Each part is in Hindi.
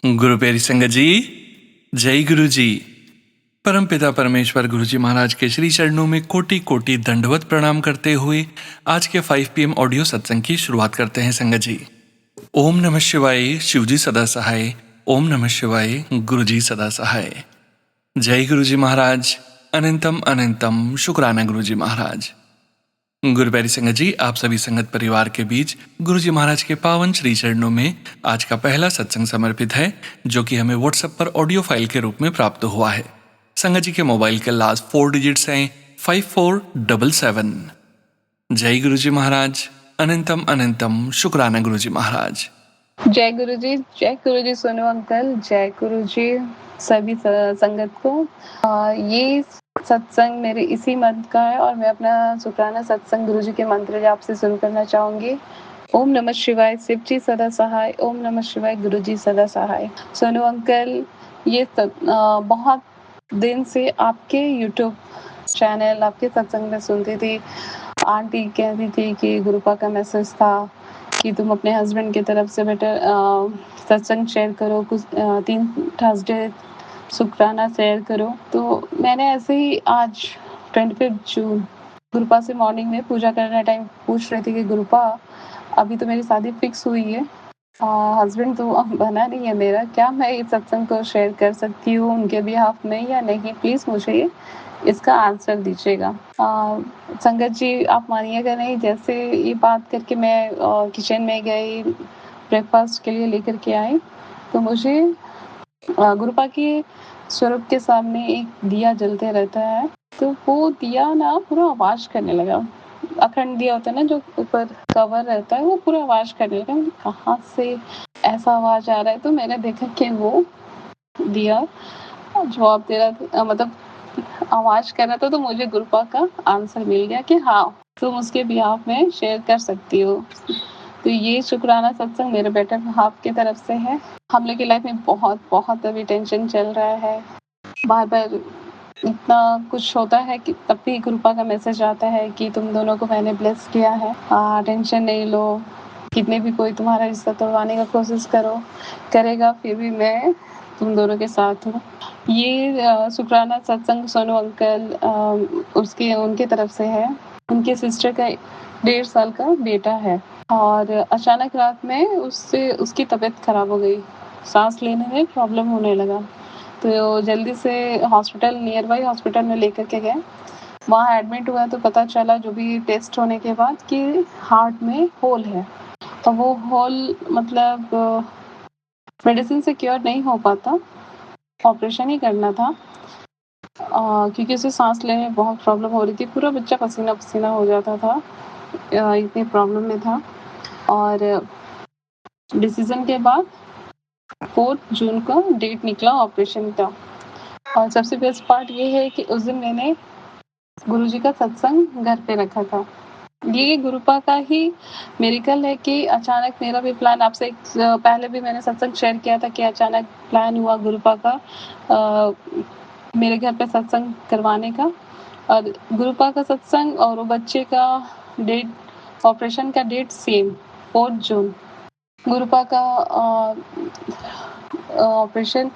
गुरु प्यारी संगत जी, जय गुरु जी। परम पिता परमेश्वर गुरु जी महाराज के श्री चरणों में कोटि कोटि दंडवत प्रणाम करते हुए आज के 5 PM ऑडियो सत्संग की शुरुआत करते हैं संगत जी। ओम नमः शिवाय, शिव जी सदा सहाय। ओम नमः शिवाय, गुरु जी सदा सहाय। जय गुरु जी महाराज। अनंतम अनंतम शुक्राना गुरु जी महाराज। गुरु प्यारी संगत जी, आप सभी संगत परिवार के बीच गुरु जी महाराज के पावन श्री चरणों में आज का पहला सत्संग समर्पित है, जो कि हमें व्हाट्सएप पर ऑडियो फाइल के रूप में प्राप्त हुआ है। संगत जी के मोबाइल के लास्ट 4 डिजिट्स हैं 5477। जय गुरु जी महाराज। अनंतम अनंतम शुक्राना गुरु जी महाराज। जय गुरु जी सोनू अंकल, जय गुरु जी सभी संगत को। ये सत्संग मेरे इसी मंत्र का है और मैं अपना शुक्राना सत्संग गुरु जी के मंत्र जाप से शुरू करना चाहूंगी। ओम नमः शिवाय, शिव जी सदा सहाय। ओम नमः शिवाय, गुरु जी सदा सहाय। सोनू अंकल, ये बहुत दिन से आपके यूट्यूब चैनल, आपके सत्संग में सुनती थी। आंटी कहती थी कि गुरुपा का मैसेज था कि तुम अपने हस्बैंड की तरफ से बेटर सत्संग शेयर करो, कुछ 3 थर्सडे शुक्राना शेयर करो। तो मैंने ऐसे ही आज 25 जून गुरुपा से मॉर्निंग में पूजा करने टाइम पूछ रही थी कि गुरुपा, अभी तो मेरी शादी फिक्स हुई है, हस्बैंड तो बना नहीं है मेरा, क्या मैं इस सत्संग को शेयर कर सकती हूँ उनके बिहाफ में या नहीं? प्लीज़ मुझे इसका आंसर दीजिएगा। संगत जी, आप मानिएगा नहीं, जैसे ये बात करके मैं किचन में गई, ब्रेकफास्ट के लिए लेकर के आई, तो मुझे गुरुपा के स्वरूप के सामने एक दिया जलते रहता है, तो वो दिया ना पूरा आवाज़ करने लगा। अखंड दिया होता है ना, जो ऊपर कवर रहता है, वो पूरा आवाज़ करने लगा। कहाँ से ऐसा आवाज़ आ रहा है? तो मैंने देखा कि वो दिया जवाब दे रहा, मतलब आवाज़ कर रहा था। तो मुझे गुरुपा का आंसर मिल गया कि हाँ, तुम उसके बिहाफ में शेयर कर सकती हो। तो ये शुक्राना सत्संग मेरे बेटर बिहाफ की तरफ से है। हम लोग की लाइफ में बहुत अभी टेंशन चल रहा है, बार इतना कुछ होता है कि तब भी गुरुपा का मैसेज आता है कि तुम दोनों को मैंने ब्लेस किया है, टेंशन नहीं लो। कितने भी कोई तुम्हारा रिश्ता तोड़वाने का कोशिश करेगा, फिर भी मैं तुम दोनों के साथ हूँ। ये शुक्राना सत्संग सोनू अंकल उनके तरफ से है। उनके सिस्टर का 1.5 साल का बेटा है और अचानक रात में उसकी तबीयत खराब हो गई, सांस लेने में प्रॉब्लम होने लगा। तो जल्दी से हॉस्पिटल, नियर बाई हॉस्पिटल में लेकर के गए। वहाँ एडमिट हुआ तो पता चला, जो भी टेस्ट होने के बाद, कि हार्ट में होल है। तो वो होल मतलब मेडिसिन से क्योर नहीं हो पाता, ऑपरेशन ही करना था, क्योंकि उसे सांस लेने में बहुत प्रॉब्लम हो रही थी। पूरा बच्चा पसीना पसीना हो जाता था, इतनी प्रॉब्लम में था। और डिसीजन के बाद 4 जून को डेट निकला ऑपरेशन का। और सबसे बेस्ट पार्ट ये है कि उस दिन मैंने गुरुजी का सत्संग घर पे रखा था। ये गुरुपा का ही मिरेकल है कि अचानक मेरा भी प्लान, आपसे पहले भी मैंने सत्संग शेयर किया था कि अचानक प्लान हुआ गुरुपा का मेरे घर पे सत्संग करवाने का। और गुरुपा का सत्संग और वो बच्चे का डेट, ऑपरेशन का डेट सेम, 4 जून। गुरुपा का ऑपरेशन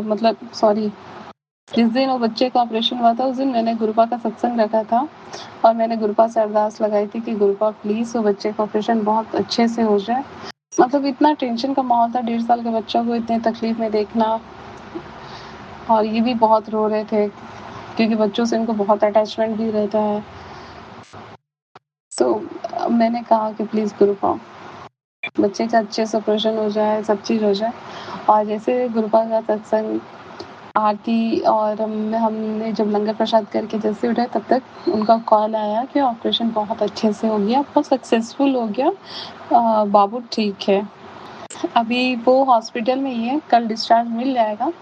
मतलब सॉरी, जिस दिन वो बच्चे का ऑपरेशन हुआ था उस दिन मैंने गुरुपा का सत्संग रखा था और मैंने गुरुपा से अरदास लगाई थी कि गुरुपा प्लीज़ वो बच्चे का ऑपरेशन बहुत अच्छे से हो जाए। मतलब इतना टेंशन का माहौल था, 1.5 साल के बच्चा को इतने तकलीफ में देखना। और ये भी बहुत रो रहे थे क्योंकि बच्चों से इनको बहुत अटैचमेंट भी रहता है। तो मैंने कहा कि प्लीज़ गुरुपा, बच्चे का अच्छे से ऑपरेशन हो जाए, सब चीज़ हो जाए। और जैसे गुरुपा का सत्संग, आरती और हमने जब लंगर प्रसाद करके जैसे उठे, तब तक उनका कॉल आया कि ऑपरेशन बहुत अच्छे से हो गया, बहुत सक्सेसफुल हो गया, बाबू ठीक है। अभी वो हॉस्पिटल में ही है, कल डिस्चार्ज मिल जाएगा।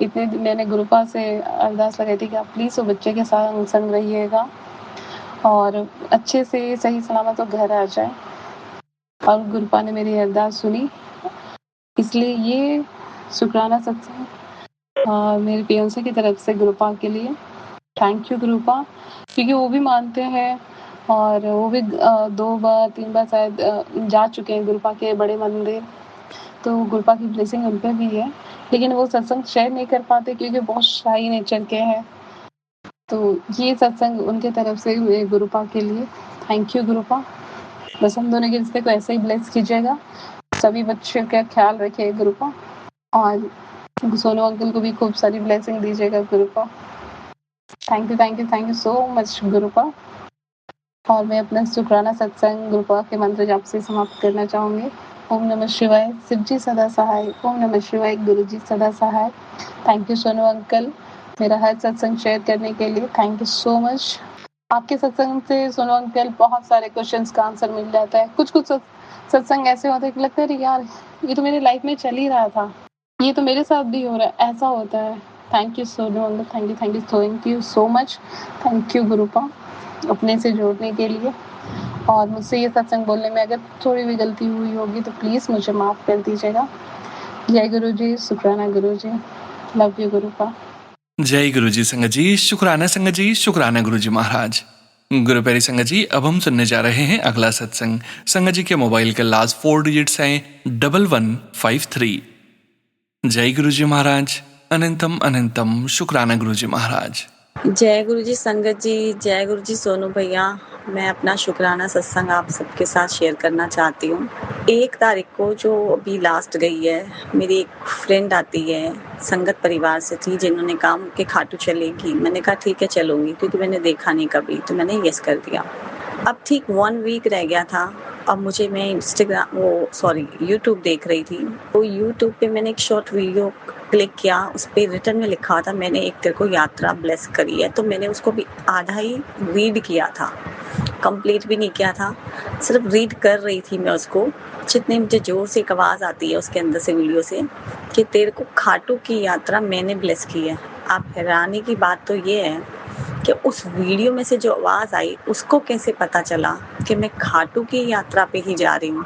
इतने दिन मैंने गुरुपा से अरदास लगाई थी कि आप प्लीज़ वो बच्चे के साथ संग रहिएगा और अच्छे से सही सलामत वो घर आ जाए। और गुरुपा ने मेरी अरदास सुनी, इसलिए ये शुक्राना सत्संग मेरे पियोंसे की तरफ से गुरुपा के लिए। थैंक यू गुरुपा, क्योंकि वो भी मानते हैं और वो भी 2 बार 3 बार शायद जा चुके हैं गुरुपा के बड़े मंदिर। तो गुरुपा की ब्लेसिंग उन पे भी है, लेकिन वो सत्संग शेयर नहीं कर पाते क्योंकि बहुत शाई नेचर के हैं। तो ये सत्संग उनके तरफ से गुरुपा के लिए। Thank you गुरुपा। बस हम दोनों के रिश्ते को ऐसे ही ब्लेस कीजिएगा। सभी बच्चों का ख्याल रखिए गुरुपा, और सोनू अंकल को भी खूब सारी ब्लेसिंग दीजिएगा गुरुपा। Thank you so much गुरुपा। और मैं अपना शुक्राना सत्संग गुरुपा के मंत्र जाप से समाप्त करना चाहूँगी। ओम नमः शिवाय, शिव जी सदा सहाय। ओम नमः शिवाय, गुरु जी सदा सहाय। थैंक यू सोनू अंकल, मेरा हर सत्संग शेयर करने के लिए। Thank you so much. आपके सत्संग से सोनू अंकल बहुत सारे क्वेश्चंस का आंसर मिल जाता है। कुछ कुछ सत्संग ऐसे होते हैं कि लगता है अरे यार ये तो मेरी लाइफ में चल ही रहा था, ये तो मेरे साथ भी हो रहा है, ऐसा होता है। Thank you Sonu uncle, thank you so much. Thank you Gurupa अपने से जोड़ने के लिए। और मुझसे ये सत्संग बोलने में अगर थोड़ी भी गलती हुई होगी तो प्लीज़ मुझे माफ़ कर दीजिएगा। जय गुरु जी, शुक्राना गुरु जी, लव यू गुरुपा। जय गुरु जी संगत जी, शुक्राना गुरु जी महाराज। गुरु प्यारी संगत जी, अब हम सुनने जा रहे हैं अगला सत्संग। संगत जी के मोबाइल के लास्ट 4 डिजिट्स हैं 1153। जय गुरु जी महाराज, अनंतम अनंतम शुक्राना गुरु जी महाराज। जय गुरु जी संगत जी, जय गुरु जी सोनू भैया। मैं अपना शुक्राना सत्संग आप सबके साथ शेयर करना चाहती हूँ। 1 तारीख को जो अभी लास्ट गई है, मेरी एक फ्रेंड आती है, संगत परिवार से थी, जिन्होंने कहा कि खाटू चलेगी। मैंने कहा ठीक है चलूँगी, क्योंकि मैंने देखा नहीं कभी, तो मैंने यस कर दिया। अब ठीक 1 वीक रह गया था। अब मैं यूट्यूब देख रही थी। तो यूट्यूब पे मैंने एक शॉर्ट वीडियो क्लिक किया, उस पे रिटर्न में लिखा था मैंने एक तेरे को यात्रा ब्लेस करी है। तो मैंने उसको भी आधा ही रीड किया था, कंप्लीट भी नहीं किया था, सिर्फ रीड कर रही थी मैं उसको। जितने मुझे जोर से एक आवाज़ आती है उसके अंदर से वीडियो से कि तेरे को खाटू की यात्रा मैंने ब्लेस की है। आप हैरानी की बात तो ये है कि उस वीडियो में से जो आवाज़ आई उसको कैसे पता चला कि मैं खाटू की यात्रा पे ही जा रही हूँ।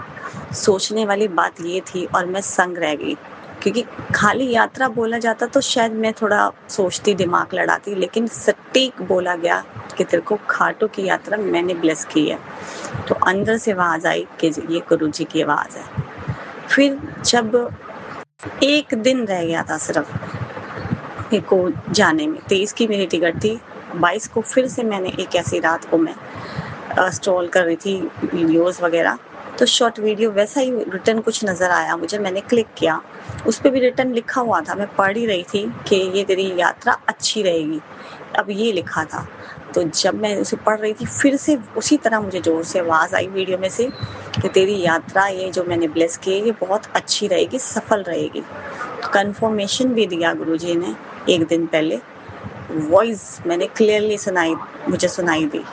सोचने वाली बात ये थी, और मैं संग रह गई, क्योंकि खाली यात्रा बोला जाता तो शायद मैं थोड़ा सोचती, दिमाग लड़ाती, लेकिन सटीक बोला गया कि तेरे को खाटू की यात्रा मैंने ब्लेस की है। तो अंदर से आवाज़ आई कि ये गुरु जी की आवाज़ है। फिर जब 1 दिन रह गया था सिर्फ मेरे को जाने में, 23 की मेरी टिकट थी, 22 को फिर से मैंने एक ऐसी रात को मैं स्क्रॉल कर रही थी वीडियोस वगैरह, तो शॉर्ट वीडियो वैसा ही रिटर्न कुछ नज़र आया मुझे। मैंने क्लिक किया, उस पे भी रिटर्न लिखा हुआ था। मैं पढ़ ही रही थी कि ये तेरी यात्रा अच्छी रहेगी, अब ये लिखा था। तो जब मैं उसे पढ़ रही थी, फिर से उसी तरह मुझे ज़ोर से आवाज़ आई वीडियो में से कि तेरी यात्रा ये जो मैंने ब्लेस की है ये बहुत अच्छी रहेगी, सफल रहेगी। तो कन्फर्मेशन भी दिया गुरुजी ने 1 दिन पहले। वॉइस मैंने क्लियरली मुझे सुनाई दी।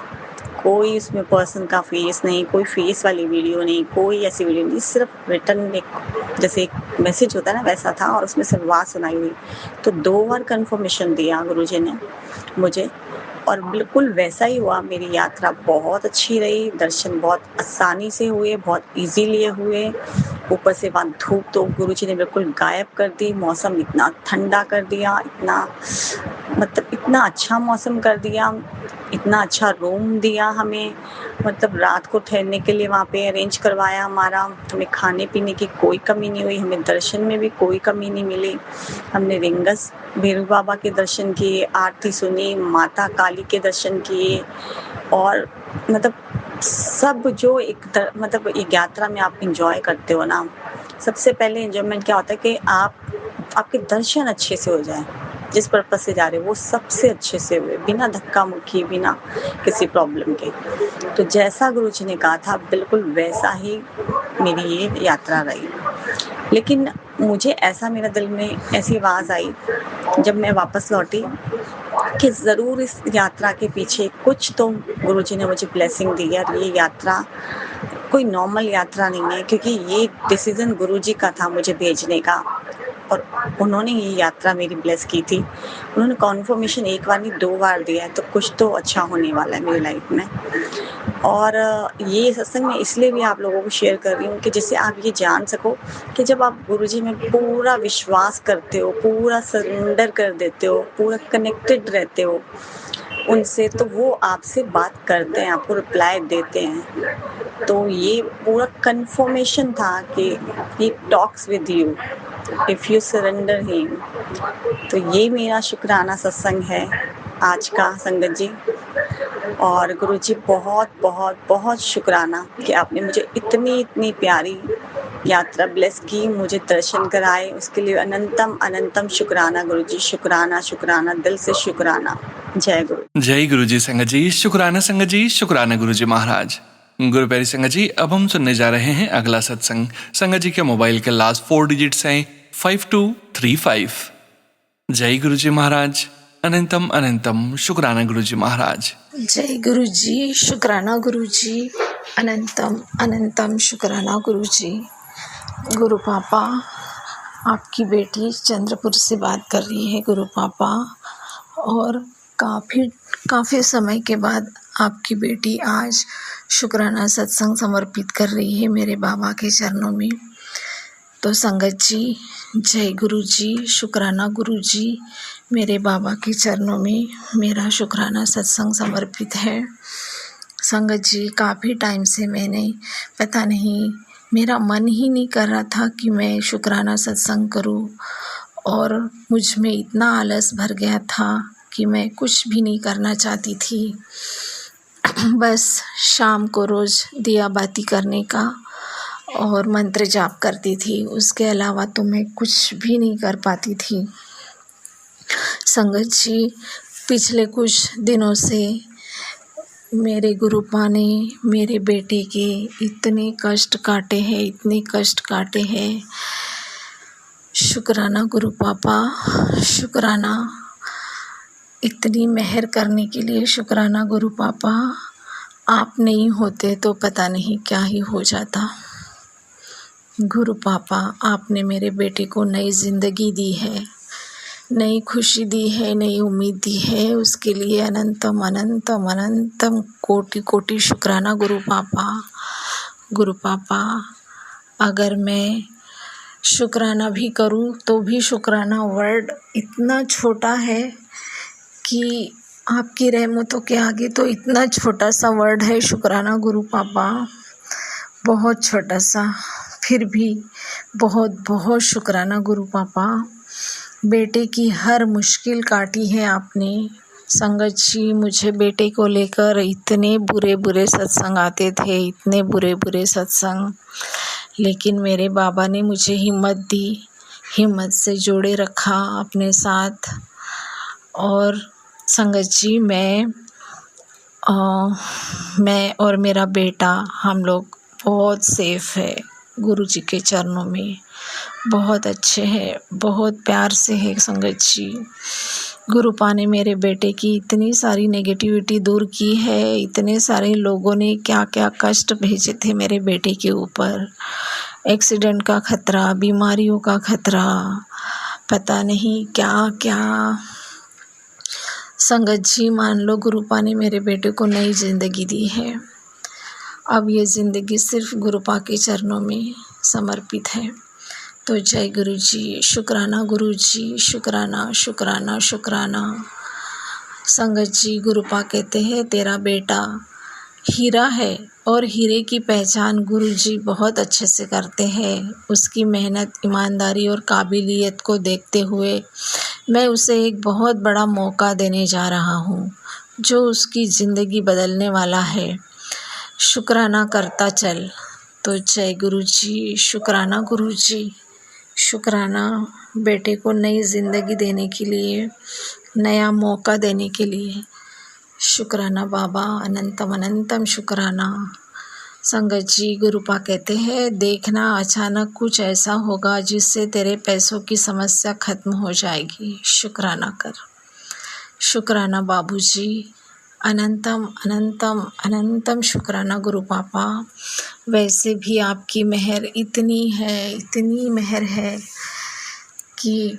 कोई उसमें पर्सन का फेस नहीं, कोई फेस वाली वीडियो नहीं, कोई ऐसी वीडियो नहीं, सिर्फ रिटर्न एक जैसे एक मैसेज होता है ना वैसा था, और उसमें सिर्फ आवाज़ सुनाई हुई। तो 2 बार कन्फर्मेशन दिया गुरुजी ने मुझे, और बिल्कुल वैसा ही हुआ। मेरी यात्रा बहुत अच्छी रही, दर्शन बहुत आसानी से हुए, बहुत इजीली हुए। ऊपर से वहाँ धूप तो गुरुजी ने बिल्कुल गायब कर दी, मौसम इतना ठंडा कर दिया, इतना अच्छा मौसम कर दिया, इतना अच्छा रूम दिया हमें, मतलब रात को ठहरने के लिए वहाँ पे अरेंज करवाया हमारा। हमें खाने पीने की कोई कमी नहीं हुई, हमें दर्शन में भी कोई कमी नहीं मिली। हमने रिंगस भैरव बाबा के दर्शन किए, आरती सुनी, माता काली के दर्शन किए, और मतलब सब जो एक यात्रा में आप इंजॉय करते हो ना, सबसे पहले एंजॉयमेंट क्या होता है कि आपके दर्शन अच्छे से हो जाए, जिस पर्पस से जा रहे हो वो सबसे अच्छे से हुए, बिना धक्का मुक्की, बिना किसी प्रॉब्लम के। तो जैसा गुरुजी ने कहा था बिल्कुल वैसा ही मेरी ये यात्रा रही। लेकिन मुझे मेरा दिल में ऐसी आवाज़ आई जब मैं वापस लौटी कि ज़रूर इस यात्रा के पीछे कुछ तो गुरुजी ने मुझे ब्लेसिंग दी है। ये यात्रा कोई नॉर्मल यात्रा नहीं है, क्योंकि ये डिसीज़न गुरुजी का था मुझे भेजने का, और उन्होंने ये यात्रा मेरी ब्लेस की थी। उन्होंने कॉन्फर्मेशन 1 बार नहीं 2 बार दिया है, तो कुछ तो अच्छा होने वाला है मेरी लाइफ में। और ये सत्संग मैं इसलिए भी आप लोगों को शेयर कर रही हूँ कि जिससे आप ये जान सको कि जब आप गुरुजी में पूरा विश्वास करते हो, पूरा सरेंडर कर देते हो, पूरा कनेक्टेड रहते हो, उनसे, तो वो आपसे बात करते हैं, आपको रिप्लाई देते हैं। तो ये पूरा कन्फर्मेशन था कि he talks with you if you surrender him. तो ये मेरा शुक्राना सत्संग है आज का संगत जी। और गुरुजी बहुत बहुत बहुत शुक्राना कि आपने मुझे इतनी इतनी प्यारी यात्रा ब्लेस की, मुझे दर्शन कराए, उसके लिए अनंतम अनंतम शुक्राना गुरुजी। शुक्राना शुक्राना, दिल से शुक्राना। जय गुरु। जय गुरु जी संगत जी, शुक्राना संगत जी, शुक्राना गुरु जी महाराज। गुरु प्यारी संगत जी, अब हम सुनने जा रहे हैं अगला सत्संग। संगत जी के मोबाइल के लास्ट 4 डिजिट्स हैं 5235। जय गुरु जी महाराज, अनंतम अनंतम शुक्राना गुरु जी महाराज। जय गुरु जी, शुक्राना गुरु जी, अनंतम अनंतम शुक्राना गुरु जी। गुरु पापा, आपकी बेटी चंद्रपुर से बात कर रही है गुरु पापा। और काफ़ी समय के बाद आपकी बेटी आज शुक्राना सत्संग समर्पित कर रही है मेरे बाबा के चरणों में। तो संगत जी, जय गुरु जी, शुक्राना गुरु जी। मेरे बाबा के चरणों में मेरा शुक्राना सत्संग समर्पित है। संगत जी, काफ़ी टाइम से मैंने पता नहीं, मेरा मन ही नहीं कर रहा था कि मैं शुक्राना सत्संग करूं, और मुझ में इतना आलस भर गया था कि मैं कुछ भी नहीं करना चाहती थी। बस शाम को रोज़ दिया बाती करने का और मंत्र जाप करती थी, उसके अलावा तो मैं कुछ भी नहीं कर पाती थी। संगत जी, पिछले कुछ दिनों से मेरे गुरुपा ने मेरे बेटे के इतने कष्ट काटे हैं, इतने कष्ट काटे हैं। शुक्राना गुरु पापा, शुक्राना, इतनी मेहर करने के लिए शुक्राना गुरु पापा। आप नहीं होते तो पता नहीं क्या ही हो जाता। गुरु पापा, आपने मेरे बेटे को नई ज़िंदगी दी है, नई खुशी दी है, नई उम्मीद दी है। उसके लिए अनंतम अनंतम अनंतम कोटि कोटि शुक्राना गुरु पापा। गुरु पापा, अगर मैं शुक्राना भी करूं तो भी शुक्राना वर्ड इतना छोटा है कि आपकी रहमतों के आगे तो इतना छोटा सा वर्ड है शुक्राना गुरु पापा, बहुत छोटा सा। फिर भी बहुत बहुत शुक्राना गुरु पापा। बेटे की हर मुश्किल काटी है आपने। संगत जी, मुझे बेटे को लेकर इतने बुरे बुरे सत्संग आते थे, इतने बुरे बुरे सत्संग, लेकिन मेरे बाबा ने मुझे हिम्मत दी, हिम्मत से जोड़े रखा अपने साथ। और संगत जी, मैं और मेरा बेटा, हम लोग बहुत सेफ है गुरु जी के चरणों में, बहुत अच्छे हैं, बहुत प्यार से है। संगत जी, गुरुपा ने मेरे बेटे की इतनी सारी नेगेटिविटी दूर की है। इतने सारे लोगों ने क्या क्या कष्ट भेजे थे मेरे बेटे के ऊपर, एक्सीडेंट का खतरा, बीमारियों का खतरा, पता नहीं क्या क्या। संगत जी, मान लो गुरुपा ने मेरे बेटे को नई ज़िंदगी दी है। अब ये ज़िंदगी सिर्फ गुरुपा के चरणों में समर्पित है। तो जय गुरु जी, शुक्राना गुरु जी, शुक्राना शुक्राना शुक्राना। संगत जी, गुरुपा कहते हैं तेरा बेटा हीरा है, और हीरे की पहचान गुरु जी बहुत अच्छे से करते हैं। उसकी मेहनत, ईमानदारी और काबिलियत को देखते हुए मैं उसे एक बहुत बड़ा मौका देने जा रहा हूँ, जो उसकी ज़िंदगी बदलने वाला है। शुक्राना करता चल। तो जय गुरु जी, शुक्राना गुरु जी, शुक्राना बेटे को नई ज़िंदगी देने के लिए, नया मौका देने के लिए। शुक्राना बाबा, अनंतम अनंतम शुक्राना। संगत जी, गुरुपा कहते हैं देखना अचानक कुछ ऐसा होगा जिससे तेरे पैसों की समस्या खत्म हो जाएगी। शुक्राना कर। शुक्राना बाबूजी, अनंतम अनंतम अनंतम शुक्राना गुरु पापा। वैसे भी आपकी मेहर इतनी है, इतनी मेहर है कि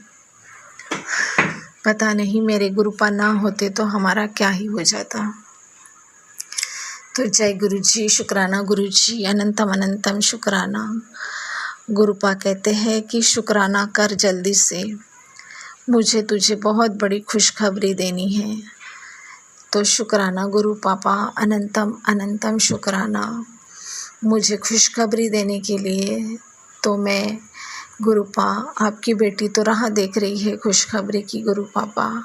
पता नहीं मेरे गुरुपा ना होते तो हमारा क्या ही हो जाता। तो जय गुरु जी, शुक्राना गुरु जी, अनंतम अनंतम शुक्राना। गुरुपा कहते हैं कि शुक्राना कर जल्दी से, मुझे तुझे बहुत बड़ी खुशखबरी देनी है। तो शुक्राना गुरु पापा, अनंतम अनंतम शुक्राना मुझे खुशखबरी देने के लिए। तो मैं गुरुपा, आपकी बेटी तो राह देख रही है खुशखबरी की गुरु पापा।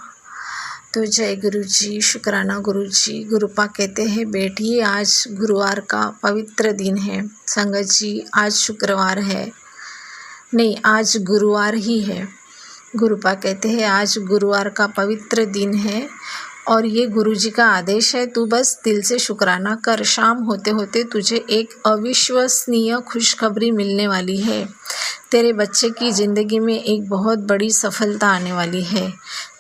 तो जय गुरु जी, शुक्राना गुरु जी। गुरुपा कहते हैं बेटी, आज गुरुवार का पवित्र दिन है। संगत जी, आज शुक्रवार है, नहीं आज गुरुवार ही है। गुरुपा कहते हैं आज गुरुवार का पवित्र दिन है और ये गुरुजी का आदेश है, तू बस दिल से शुक्राना कर। शाम होते होते तुझे एक अविश्वसनीय खुशखबरी मिलने वाली है। तेरे बच्चे की ज़िंदगी में एक बहुत बड़ी सफलता आने वाली है।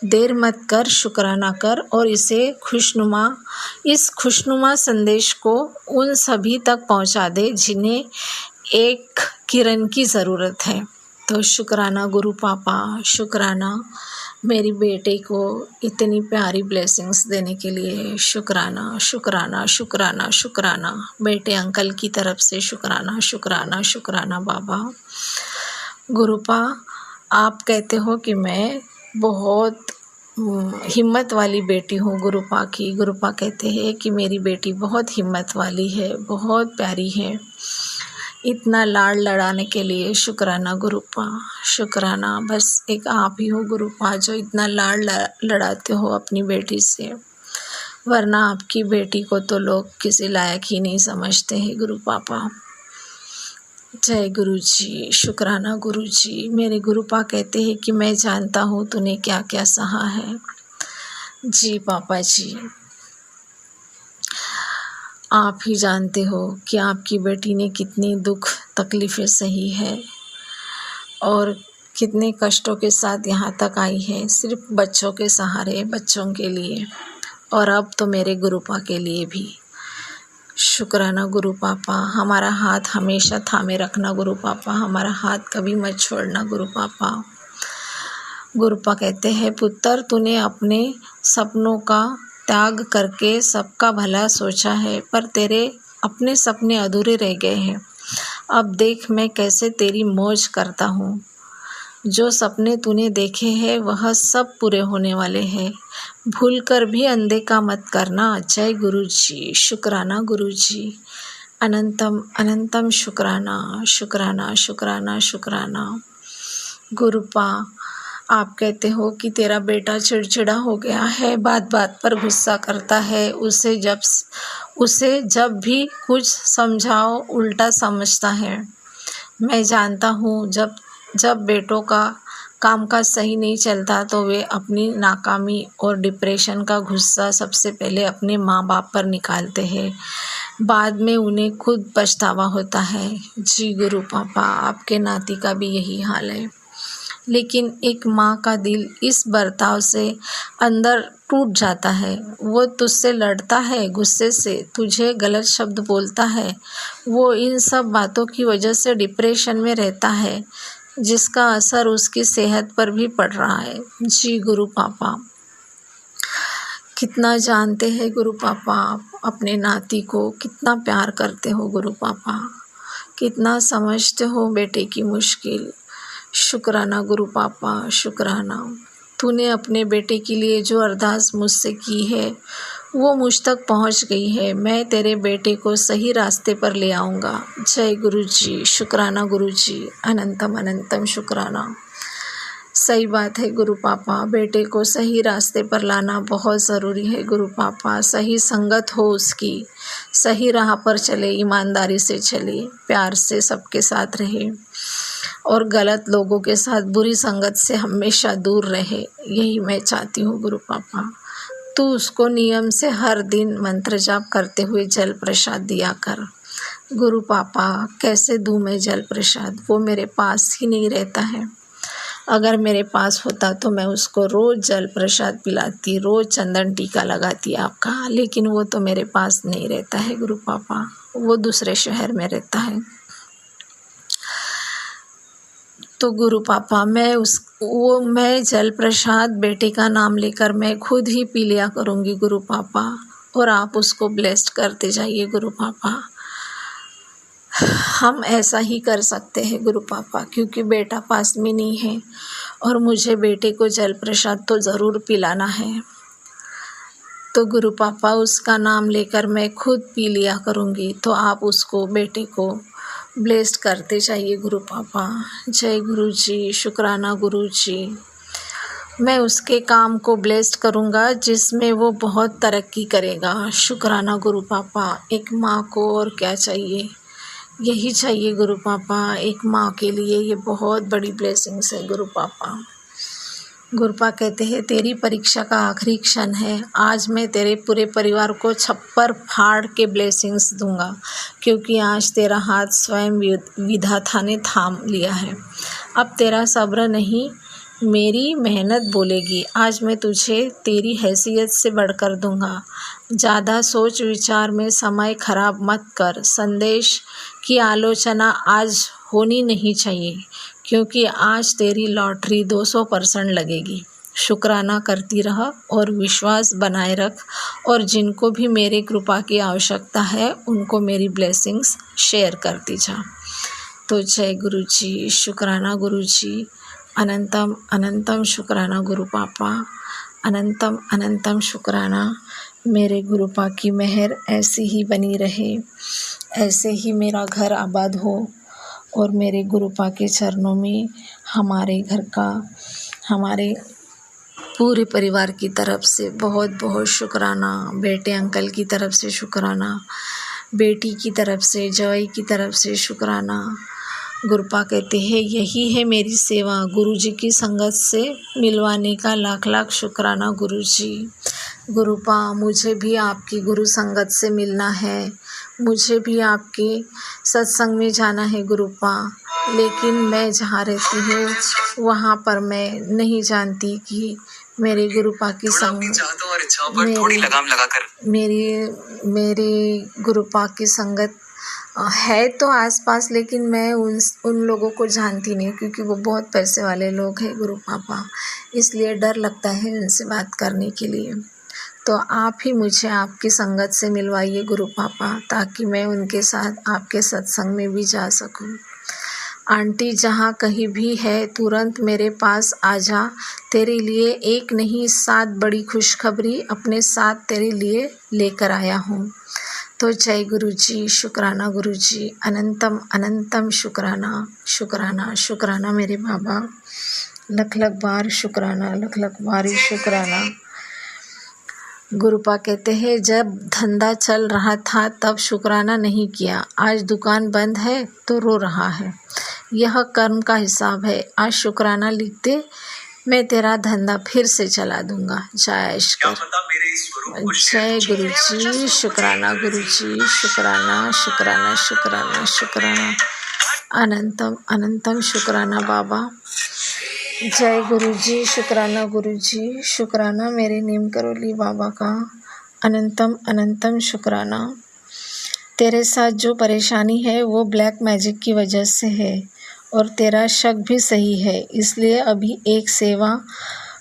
देर मत कर, शुक्राना कर और इस खुशनुमा संदेश को उन सभी तक पहुंचा दे जिन्हें एक किरण की ज़रूरत है। तो शुक्राना गुरु पापा, शुक्राना मेरी बेटे को इतनी प्यारी ब्लेसिंग्स देने के लिए। शुक्राना शुक्राना शुक्राना शुक्राना बेटे अंकल की तरफ से। शुक्राना शुक्राना शुक्राना बाबा। गुरुपा, आप कहते हो कि मैं बहुत हिम्मत वाली बेटी हूँ गुरुपा की। गुरुपा कहते हैं कि मेरी बेटी बहुत हिम्मत वाली है, बहुत प्यारी है। इतना लाड़ लड़ाने के लिए शुक्राना गुरुपा, शुक्राना। बस एक आप ही हो गुरुपा जो इतना लाड़ लड़ाते हो अपनी बेटी से, वरना आपकी बेटी को तो लोग किसी लायक ही नहीं समझते हैं गुरु पापा। जय गुरु जी, शुक्राना गुरु जी। मेरे गुरुपा कहते हैं कि मैं जानता हूँ तूने क्या क्या सहा है। जी पापा जी, आप ही जानते हो कि आपकी बेटी ने कितनी दुख तकलीफ़ें सही है और कितने कष्टों के साथ यहाँ तक आई है, सिर्फ बच्चों के सहारे, बच्चों के लिए, और अब तो मेरे गुरुपा के लिए भी। शुक्राना गुरु पापा, हमारा हाथ हमेशा थामे रखना गुरु पापा, हमारा हाथ कभी मत छोड़ना गुरु पापा। गुरुपा कहते हैं पुत्र, तूने अपने सपनों का त्याग करके सबका भला सोचा है, पर तेरे अपने सपने अधूरे रह गए हैं। अब देख मैं कैसे तेरी मौज करता हूँ। जो सपने तूने देखे हैं वह सब पूरे होने वाले हैं। भूल कर भी अनदेखा मत करना। जय गुरु जी, शुक्राना गुरु जी। अनंतम अनंतम शुक्राना शुक्राना शुक्राना शुक्राना। गुरुपा, आप कहते हो कि तेरा बेटा चिड़चिड़ा हो गया है, बात बात पर गुस्सा करता है, उसे जब भी कुछ समझाओ उल्टा समझता है। मैं जानता हूँ जब बेटों का कामकाज सही नहीं चलता तो वे अपनी नाकामी और डिप्रेशन का गुस्सा सबसे पहले अपने माँ बाप पर निकालते हैं, बाद में उन्हें खुद पछतावा होता है। जी गुरु पापा, आपके नाती का भी यही हाल है। लेकिन एक माँ का दिल इस बर्ताव से अंदर टूट जाता है। वो तुझसे लड़ता है गुस्से से, तुझे गलत शब्द बोलता है, वो इन सब बातों की वजह से डिप्रेशन में रहता है, जिसका असर उसकी सेहत पर भी पड़ रहा है। जी गुरु पापा, कितना जानते हैं गुरु पापा आप अपने नाती को, कितना प्यार करते हो गुरु पापा, कितना समझते हो बेटे की मुश्किल। शुक्राना गुरु पापा, शुक्राना। तूने अपने बेटे के लिए जो अरदास मुझसे की है वो मुझ तक पहुंच गई है। मैं तेरे बेटे को सही रास्ते पर ले आऊँगा। जय गुरु जी, शुक्राना गुरु जी। अनंतम अनंतम शुक्राना। सही बात है गुरु पापा, बेटे को सही रास्ते पर लाना बहुत ज़रूरी है गुरु पापा। सही संगत हो उसकी, सही राह पर चले, ईमानदारी से चले, प्यार से सबके साथ रहे और गलत लोगों के साथ, बुरी संगत से हमेशा दूर रहे। यही मैं चाहती हूँ गुरु पापा। तू उसको नियम से हर दिन मंत्र जाप करते हुए जल प्रसाद दिया कर। गुरु पापा, कैसे दूँ मैं जल प्रसाद, वो मेरे पास ही नहीं रहता है। अगर मेरे पास होता तो मैं उसको रोज़ जल प्रसाद पिलाती, रोज़ चंदन टीका लगाती आपका, लेकिन वो तो मेरे पास नहीं रहता है गुरु पापा, वो दूसरे शहर में रहता है। तो गुरु पापा, मैं जल प्रसाद बेटे का नाम लेकर मैं खुद ही पी लिया करूँगी गुरु पापा, और आप उसको ब्लेस्ड करते जाइए गुरु पापा। हम ऐसा ही कर सकते हैं गुरु पापा, क्योंकि बेटा पास में नहीं है और मुझे बेटे को जल प्रसाद तो ज़रूर पिलाना है। तो गुरु पापा उसका नाम लेकर मैं खुद पी लिया करूँगी, तो आप उसको, बेटे को ब्लेस्ड करते जाइए गुरु पापा। जय गुरु जी, शुक्राना गुरु जी। मैं उसके काम को ब्लेस्ड करूँगा जिसमें वो बहुत तरक्की करेगा। शुक्राना गुरु पापा। एक माँ को और क्या चाहिए, यही चाहिए गुरु पापा। एक माँ के लिए ये बहुत बड़ी ब्लेसिंग्स है गुरु पापा। गुरुपा कहते हैं तेरी परीक्षा का आखिरी क्षण है। आज मैं तेरे पूरे परिवार को छप्पर फाड़ के ब्लेसिंग्स दूंगा, क्योंकि आज तेरा हाथ स्वयं विधाता ने थाम लिया है। अब तेरा सब्र नहीं, मेरी मेहनत बोलेगी। आज मैं तुझे तेरी हैसियत से बढ़कर दूंगा। ज़्यादा सोच विचार में समय खराब मत कर। संदेश की आलोचना आज होनी नहीं चाहिए, क्योंकि आज तेरी लॉटरी 200% लगेगी। शुक्राना करती रह और विश्वास बनाए रख, और जिनको भी मेरी कृपा की आवश्यकता है उनको मेरी ब्लेसिंग्स शेयर करती जा। तो जय गुरु जी, शुक्राना गुरु जी। अनंतम अनंतम शुक्राना गुरु पापा। अनंतम अनंतम शुक्राना। मेरे गुरुपा की मेहर ऐसी ही बनी रहे, ऐसे ही मेरा घर आबाद हो, और मेरे गुरुपा के चरणों में हमारे घर का, हमारे पूरे परिवार की तरफ से बहुत बहुत शुक्राना। बेटे अंकल की तरफ से शुक्राना, बेटी की तरफ से, जवाई की तरफ से शुक्राना। गुरुपा कहते हैं यही है मेरी सेवा, गुरुजी की संगत से मिलवाने का लाख लाख शुक्राना गुरुजी। गुरुपा मुझे भी आपकी गुरु संगत से मिलना है, मुझे भी आपके सत्संग में जाना है गुरुपा। लेकिन मैं जहाँ रहती हूँ वहाँ पर मैं नहीं जानती कि मेरे गुरुपा की मेरी गुरुपा की संगत है तो आसपास, लेकिन मैं उन लोगों को जानती नहीं, क्योंकि वो बहुत पैसे वाले लोग हैं गुरु पापा, इसलिए डर लगता है उनसे बात करने के लिए। तो आप ही मुझे आपकी संगत से मिलवाइए गुरु पापा, ताकि मैं उनके साथ आपके सत्संग में भी जा सकूं। आंटी जहाँ कहीं भी है तुरंत मेरे पास आ जा, तेरे लिए एक नहीं 7 बड़ी खुशखबरी अपने साथ तेरे लिए लेकर आया हूँ। तो जय गुरु जी, शुक्राना गुरु जी। अनंतम अनंतम शुक्राना शुक्राना शुक्राना मेरे बाबा। लख लख बार शुक्राना, लख लख बार ही शुक्राना। गुरुपा कहते हैं जब धंधा चल रहा था तब शुक्राना नहीं किया, आज दुकान बंद है तो रो रहा है। यह कर्म का हिसाब है। आज शुक्राना लिख दे, मैं तेरा धंधा फिर से चला दूंगा। जय कर। जय गुरु जी, शुक्राना गुरु जी, शुक्राना शुक्राना शुक्राना शुक्राना। अनंतम अनंतम शुक्राना बाबा। जय गुरु जी, शुक्राना गुरु जी, शुक्राना मेरे नीम करोली बाबा का। अनंतम अनंतम शुक्राना। तेरे साथ जो परेशानी है वो ब्लैक मैजिक की वजह से है, और तेरा शक भी सही है, इसलिए अभी एक सेवा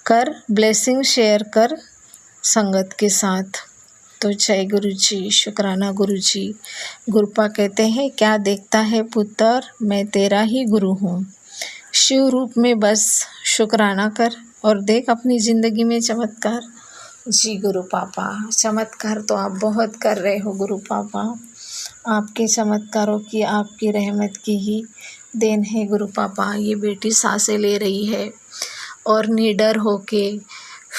कर, ब्लेसिंग शेयर कर संगत के साथ। तो जय गुरु जी, शुक्राना गुरु जी। गुरुपा कहते हैं क्या देखता है पुत्र, मैं तेरा ही गुरु हूँ। शिव रूप में बस शुक्राना कर और देख अपनी ज़िंदगी में चमत्कार। जी गुरु पापा, चमत्कार तो आप बहुत कर रहे हो गुरु पापा। आपके चमत्कारों की, आपकी रहमत की ही देन है गुरु पापा। ये बेटी सांसें ले रही है और निडर होके,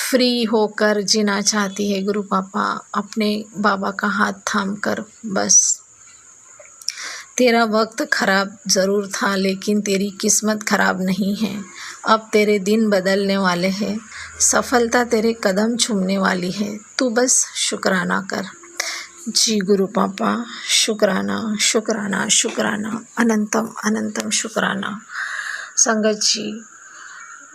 फ्री होकर जीना चाहती है गुरु पापा, अपने बाबा का हाथ थाम कर। बस तेरा वक्त खराब ज़रूर था, लेकिन तेरी किस्मत खराब नहीं है। अब तेरे दिन बदलने वाले हैं, सफलता तेरे कदम चूमने वाली है। तू बस शुक्राना कर। जी गुरु पापा, शुक्राना शुक्राना शुक्राना। अनंतम अनंतम शुक्राना। संगत जी,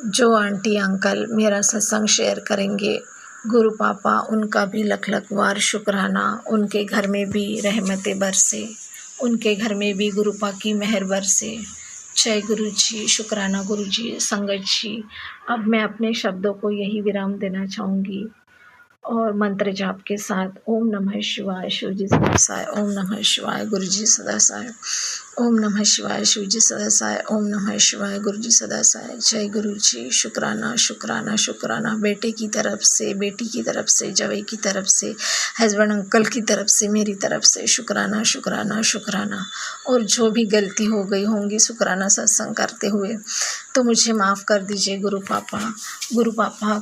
जो आंटी अंकल मेरा सत्संग शेयर करेंगे गुरु पापा, उनका भी लख लख बार शुक्राना। उनके घर में भी रहमतें बरसे, उनके घर में भी गुरुपा की मेहर बरसे। जय गुरु जी, शुक्राना गुरु जी। संगत जी, अब मैं अपने शब्दों को यही विराम देना चाहूँगी और मंत्र जाप के साथ ओम नमः शिवाय शिवजी सदा साय, ओम नमः शिवाय गुरुजी सदा साय, ओम नमः शिवाय शिवजी सदा साय, ओम नमः शिवाय गुरुजी सदा साय। जय गुरु जी। शुक्राना शुक्राना शुक्राना, बेटे की तरफ से, बेटी की तरफ से, जवाई की तरफ से, हस्बैंड अंकल की तरफ से, मेरी तरफ से शुक्राना शुक्राना शुक्राना। और जो भी गलती हो गई होंगी शुक्राना सत्संग करते हुए तो मुझे माफ़ कर दीजिए गुरु पापा। गुरु पापा,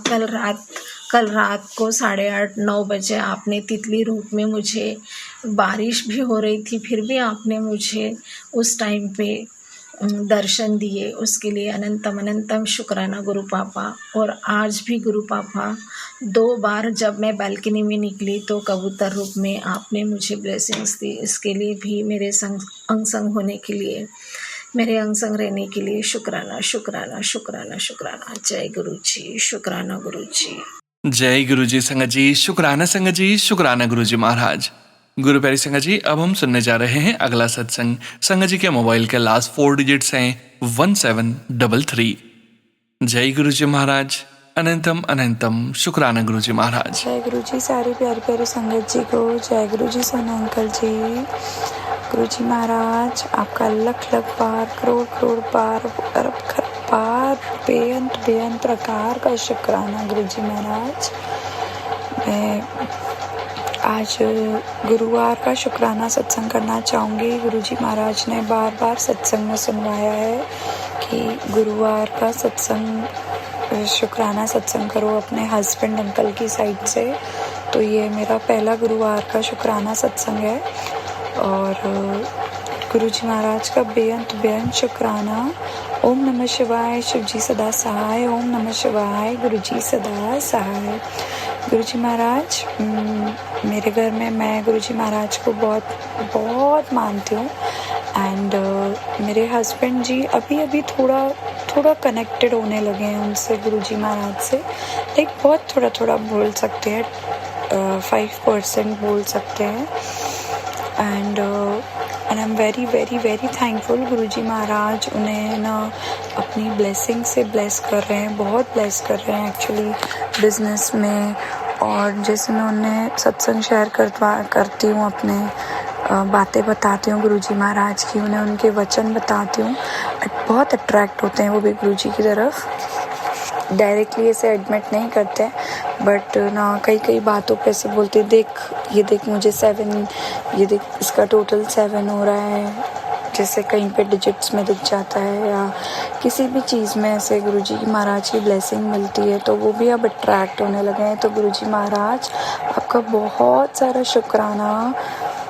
कल रात को 8:30-9 बजे आपने तितली रूप में मुझे, बारिश भी हो रही थी फिर भी आपने मुझे उस टाइम पे दर्शन दिए, उसके लिए अनंतम अनंतम शुक्राना गुरु पापा। और आज भी गुरु पापा 2 बार जब मैं बालकनी में निकली तो कबूतर रूप में आपने मुझे ब्लेसिंग्स दी, इसके लिए भी मेरे अंग संग होने के लिए, मेरे अंग संग रहने के लिए शुक्राना शुक्राना शुक्राना शुक्राना। जय गुरु जी। शुक्राना गुरु जी। जय गुरु जी संगत जी, शुक्राना संगत जी, शुक्राना गुरु जी महाराज। गुरु प्यारी संगत जी, अब हम सुनने जा रहे हैं अगला सत्संग। संगत जी के मोबाइल के लास्ट 4 डिजिट्स हैं 1733। जय गुरु जी महाराज, अनंतम अनंतम शुक्राना गुरु जी महाराज। जय गुरु जी सारी प्यारी प्यारी संगत जी को। जय गुरु जी सोनू अंकल जी। गुरु जी महाराज, आपका लख लख बार, करोड़ करोड़ बार, अरब खरब बार, बेअंत प्रकार का शुक्राना गुरु जी महाराज। मैं आज गुरुवार का शुक्राना सत्संग करना चाहूँगी। गुरु जी महाराज ने बार बार सत्संग में सुनवाया है कि गुरुवार का सत्संग, शुक्राना सत्संग करो अपने हस्बैंड अंकल की साइड से। तो ये मेरा पहला गुरुवार का शुक्राना सत्संग है और गुरु जी महाराज का बेअंत शुक्राना। ओम नमः शिवाय शिवजी सदा सहाय, ओम नमः शिवाय गुरु जी सदा सहाय। गुरु जी महाराज, मेरे घर में मैं गुरु जी महाराज को बहुत मानती हूँ एंड मेरे हस्बैंड जी अभी थोड़ा कनेक्टेड होने लगे हैं उनसे, गुरु जी महाराज से। लाइक बहुत थोड़ा बोल सकते हैं, 5% बोल सकते हैं and I am very thankful. गुरु जी महाराज उन्हें ना अपनी ब्लेसिंग से ब्लेस कर रहे हैं, बहुत ब्लेस कर रहे हैं एक्चुअली बिजनेस में। और जैसे मैं उन्हें सत्संग शेयर करती हूँ, अपने बातें बताती हूँ गुरु जी महाराज की, उन्हें उनके वचन बताती हूँ, बहुत अट्रैक्ट होते हैं वो भी गुरु जी की तरफ। डायरेक्टली ऐसे एडमिट नहीं करते बट ना कई बातों पे ऐसे बोलते, ये देख मुझे 7, ये देख इसका टोटल 7 हो रहा है, जैसे कहीं पे डिजिट्स में दिख जाता है या किसी भी चीज़ में ऐसे गुरु जी की महाराज की ब्लेसिंग मिलती है तो वो भी अब अट्रैक्ट होने लगे हैं। तो गुरु जी महाराज आपका बहुत सारा शुक्राना,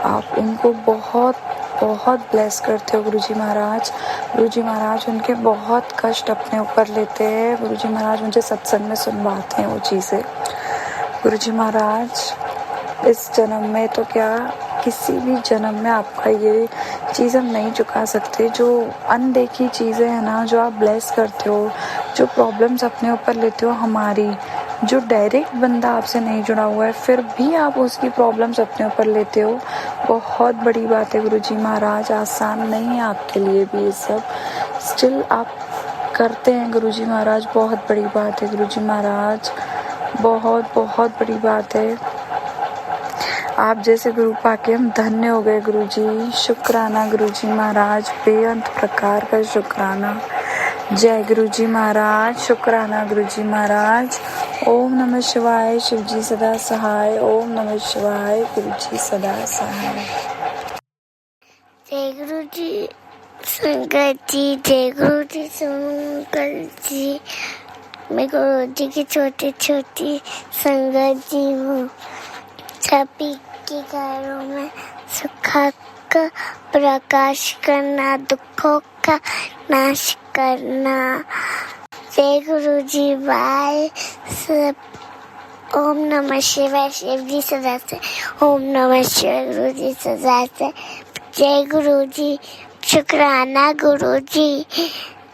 आप उनको बहुत ब्लेस करते हो गुरु जी महाराज। गुरु जी महाराज उनके बहुत कष्ट अपने ऊपर लेते हैं। गुरु जी महाराज मुझे सत्संग में सुनवाते हैं वो चीज़ें। गुरु जी महाराज इस जन्म में तो क्या, किसी भी जन्म में आपका ये चीज़ हम नहीं चुका सकते। जो अनदेखी चीज़ें हैं ना, जो आप ब्लेस करते हो, जो प्रॉब्लम्स अपने ऊपर लेते हो हमारी, जो डायरेक्ट बंदा आपसे नहीं जुड़ा हुआ है फिर भी आप उसकी प्रॉब्लम्स अपने ऊपर लेते हो, बहुत बड़ी बात है गुरु जी महाराज। आसान नहीं है आपके लिए भी ये सब, स्टिल आप करते हैं गुरु जी महाराज, बहुत बड़ी बात है गुरु जी महाराज, बहुत बड़ी बात है। आप जैसे गुरु पाके हम धन्य हो गए गुरु जी। शुक्राना गुरु जी महाराज, बेअंत प्रकार का शुक्राना। जय गुरु जी महाराज, शुक्राना गुरु जी महाराज। ओम नमः शिवाय शिवजी सदा सहाय, ओम नमः शिवाय गुरु जी सदा सहाय। जय गुरु जी संगत जी, जय गुरु जी सोनू अंकल जी। मैं गुरु जी की छोटी संगत जी हूँ। सभी के घरों में सुख का प्रकाश करना, दुखों का नाश करना। जय गुरु जी। बाय। ओम नमः शिवाय शिवजी सदा से, ओम नमः शिवाय गुरु जी सदा से। जय गुरु जी। शुक्राना गुरु जी।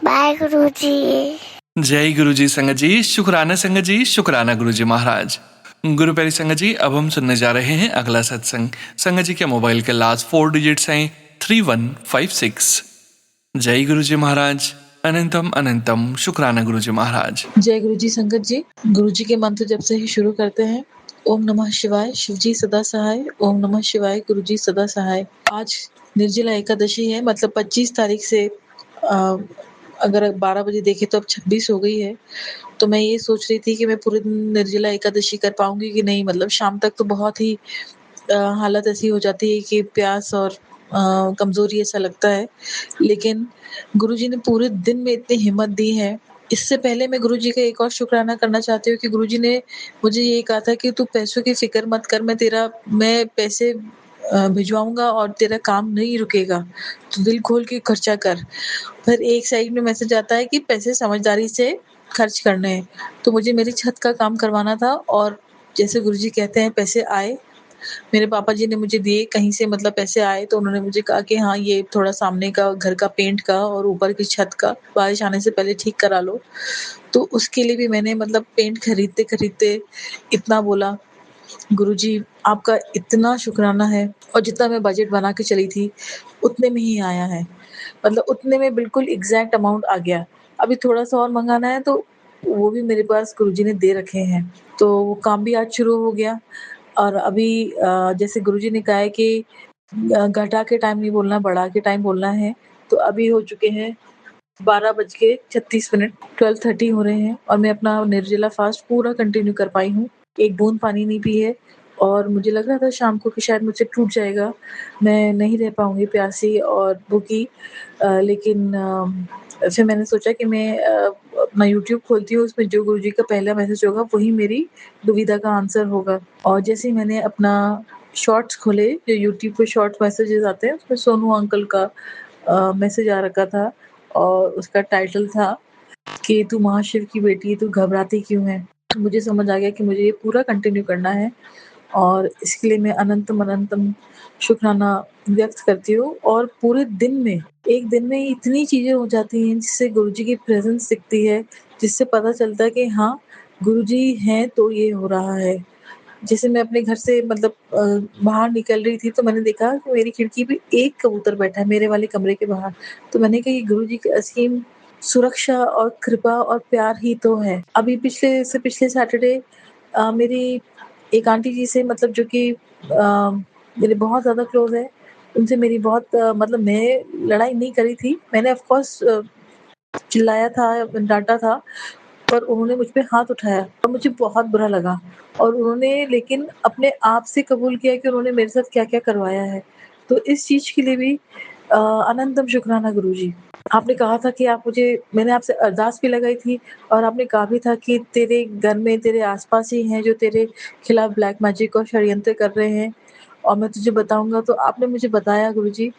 बाय गुरु जी। जय गुरु जी संगत जी, शुक्राना संगत जी, शुक्राना गुरु जी महाराज। गुरु प्यारी संगत जी, अब हम सुनने जा रहे हैं अगला सत्संग। संगत जी के मोबाइल के लास्ट 4 डिजिट्स हैं 3156। जय गुरु जी महाराज, अनंतम अनंतम शुक्राना गुरु जी महाराज। जय गुरु जी संगत जी। गुरु जी के मंत्र जब से ही शुरू करते हैं ओम नमः शिवाय, शिवजी सदा सहाय। ओम नमः शिवाय, गुरुजी सदा सहाय। आज निर्जला एकादशी है, मतलब 25 तारीख से अगर 12 बजे देखें तो अब 26 हो गई है। तो मैं ये सोच रही थी कि मैं पूरे दिन निर्जला एकादशी कर पाऊँगी कि नहीं, मतलब शाम तक तो बहुत ही हालत ऐसी हो जाती है कि प्यास और कमज़ोरी ऐसा लगता है। लेकिन गुरुजी ने पूरे दिन में इतनी हिम्मत दी है। इससे पहले मैं गुरुजी का एक और शुकराना करना चाहती हूँ कि गुरुजी ने मुझे ये कहा था कि तू पैसों की फ़िक्र मत कर, मैं पैसे भिजवाऊँगा और तेरा काम नहीं रुकेगा, तो दिल खोल के खर्चा कर। फिर एक साइड में मैसेज आता है कि पैसे समझदारी से खर्च करने हैं। तो मुझे मेरी छत का काम करवाना था और जैसे गुरुजी कहते हैं पैसे आए, मेरे पापा जी ने मुझे दिए कहीं से, मतलब पैसे आए तो उन्होंने मुझे कहा कि हाँ, ये थोड़ा सामने का घर का पेंट का और ऊपर की छत का बारिश आने से पहले ठीक करा लो। तो उसके लिए भी मैंने मतलब पेंट खरीदते-खरीदते इतना बोला, गुरुजी आपका इतना शुकराना है, और जितना मैं बजट बना के चली थी, उतने में ही आया है। मतलब उतने में बिल्कुल एग्ज़ैक्ट अमाउंट आ गया। अभी थोड़ा-सा और मँगाना है तो वो भी मेरे पास गुरुजी ने दे रखे हैं। तो वो काम भी आज शुरू हो गया। और अभी जैसे गुरुजी ने कहा है कि घटा के टाइम नहीं बोलना, बढ़ा के टाइम बोलना है। तो अभी हो चुके हैं 12:36, 12:30 हो रहे हैं और मैं अपना निर्जला फ़ास्ट पूरा कंटिन्यू कर पाई हूँ। एक बूँद पानी नहीं पी है और मुझे लग रहा था शाम को कि शायद मुझसे टूट जाएगा, मैं नहीं रह पाऊँगी प्यासी और भूखी। लेकिन फिर मैंने सोचा कि मैं अपना यूट्यूब खोलती हूँ, उसमें जो गुरुजी का पहला मैसेज होगा वही मेरी दुविधा का आंसर होगा। और जैसे ही मैंने अपना शॉर्ट्स खोले, जो यूट्यूब पे शॉर्ट मैसेजेस आते हैं, उसमें सोनू अंकल का मैसेज आ रखा था और उसका टाइटल था कि तू महाशिव की बेटी, तू घबराती क्यों है? मुझे समझ आ गया कि मुझे ये पूरा कंटिन्यू करना है और इसके लिए मैं अनंतम शुक्राना व्यक्त करती हूँ। और पूरे दिन में, एक दिन में इतनी चीज़ें हो जाती हैं जिससे गुरुजी की प्रेज़ेंस दिखती है, जिससे पता चलता है कि हाँ, गुरुजी हैं तो ये हो रहा है। जैसे मैं अपने घर से मतलब बाहर निकल रही थी तो मैंने देखा कि मेरी खिड़की पे एक कबूतर बैठा है मेरे वाले कमरे के बाहर। तो मैंने कहा ये गुरुजी की असीम सुरक्षा और कृपा और प्यार ही तो है। अभी पिछले सैटरडे मेरी एक आंटी जी से, मतलब जो कि मेरे बहुत ज़्यादा क्लोज़ है, उनसे मेरी बहुत मतलब मैं लड़ाई नहीं करी थी। मैंने ऑफ़ कोर्स चिल्लाया था, डाँटा था, पर उन्होंने मुझ पे हाथ उठाया और मुझे बहुत बुरा लगा। और उन्होंने लेकिन अपने आप से कबूल किया कि उन्होंने मेरे साथ क्या-क्या करवाया है। तो इस चीज़ के लिए भी अनंतम शुकराना गुरुजी। आपने कहा था कि आप मुझे, मैंने आपसे अरदास भी लगाई थी और आपने कहा भी था कि तेरे घर में, तेरे आस-पास ही हैं जो तेरे खिलाफ ब्लैक मैजिक और षड्यंत्र कर रहे हैं और मैं तुझे बताऊँगा। तो आपने मुझे बताया गुरुजी,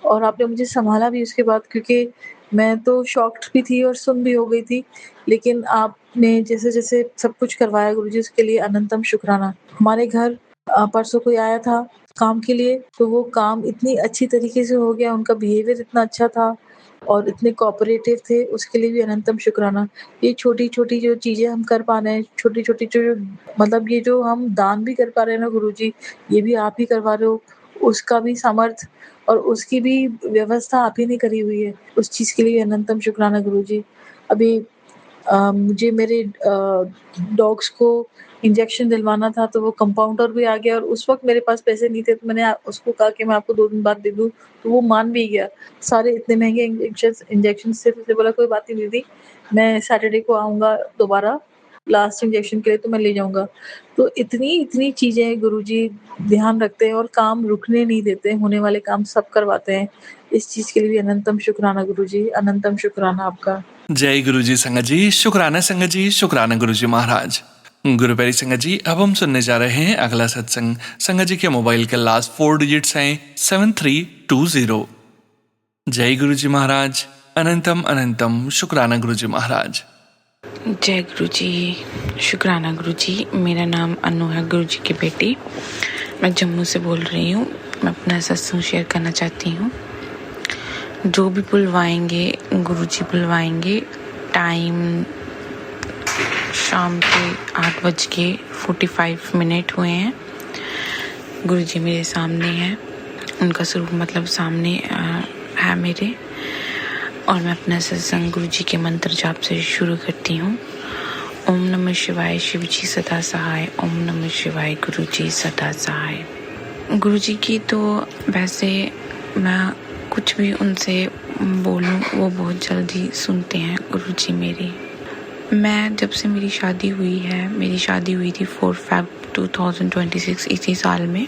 और आपने मुझे सँभाला भी उसके बाद, क्योंकि मैं तो शॉक्ड भी थी और सुन्न भी हो गई थी। लेकिन आपने जैसे-जैसे सब कुछ करवाया गुरुजी, उसके लिए अनंतम शुकराना। हमारे घर परसों कोई आया था काम के लिए, तो वो काम इतनी अच्छी तरीके से हो गया, उनका बिहेवियर इतना अच्छा था और इतने कोऑपरेटिव थे, उसके लिए भी अनंतम शुकराना। ये छोटी-छोटी जो चीज़ें हम कर पा रहे हैं, छोटी-छोटी जो मतलब ये जो हम दान भी कर पा रहे हैं ना गुरुजी, ये भी आप ही करवा रहे हो, उसका भी सामर्थ्य और उसकी भी व्यवस्था आप ही ने करी हुई है। उस चीज़ के लिए अनंतम शुकराना गुरुजी। अभी मुझे मेरे डॉग्स को इंजेक्शन दिलवाना था, तो वो कंपाउंडर भी आ गया और उस वक़्त मेरे पास पैसे नहीं थे, तो मैंने उसको कहा कि मैं आपको 2 दिन बाद दे दूँ, तो वो मान भी गया। सारे इतने महँगे इंजेक्शंस थे, तो उसने बोला कोई बात नहीं दीदी, मैं सैटरडे को आऊँगा दोबारा लास्ट इंजेक्शन के लिए, तो मैं ले जाऊँगा। तो इतनी चीज़ें गुरुजी ध्यान रखते हैं और काम रुकने नहीं देते, होने वाले काम सब करवाते हैं। इस चीज़ के लिए भी अनंतम शुकराना गुरुजी, अनंतम शुकराना आपका। जय गुरुजी संगत जी, शुक्राना संगत जी, शुक्राना गुरुजी महाराज। गुरुप्यारी संगत जी, अब हम सुनने जा रहे हैं अगला सत्संग। संगत जी के मोबाइल के लास्ट 4 डिजिट्स हैं 7320। जय गुरुजी महाराज, अनंतम शुक्राना गुरुजी महाराज। जय गुरुजी, शुक्राना गुरुजी। मेरा नाम अनु है, गुरुजी की बेटी। मैं जम्मू से बोल रही हूँ। मैं अपना सत्संग शेयर करना चाहती हूँ। जो भी बुलवाएंगे गुरुजी बुलवाएंगे। टाइम शाम के 8:45 हुए हैं। गुरुजी मेरे सामने हैं, उनका स्वरूप मतलब सामने है मेरे। और मैं अपना सत्संग गुरुजी के मंत्र जाप से शुरू करती हूँ। ओम नमः शिवाय, शिव जी सदा सहाय। ओम नमः शिवाय, गुरु जी सदा सहाय। गुरु जी की तो वैसे मैं कुछ भी उनसे बोलूं वो बहुत जल्दी सुनते हैं गुरु जी मेरी। मैं जब से मेरी शादी हुई है, मेरी शादी हुई थी 4 फ़रवरी 2026 इसी साल में,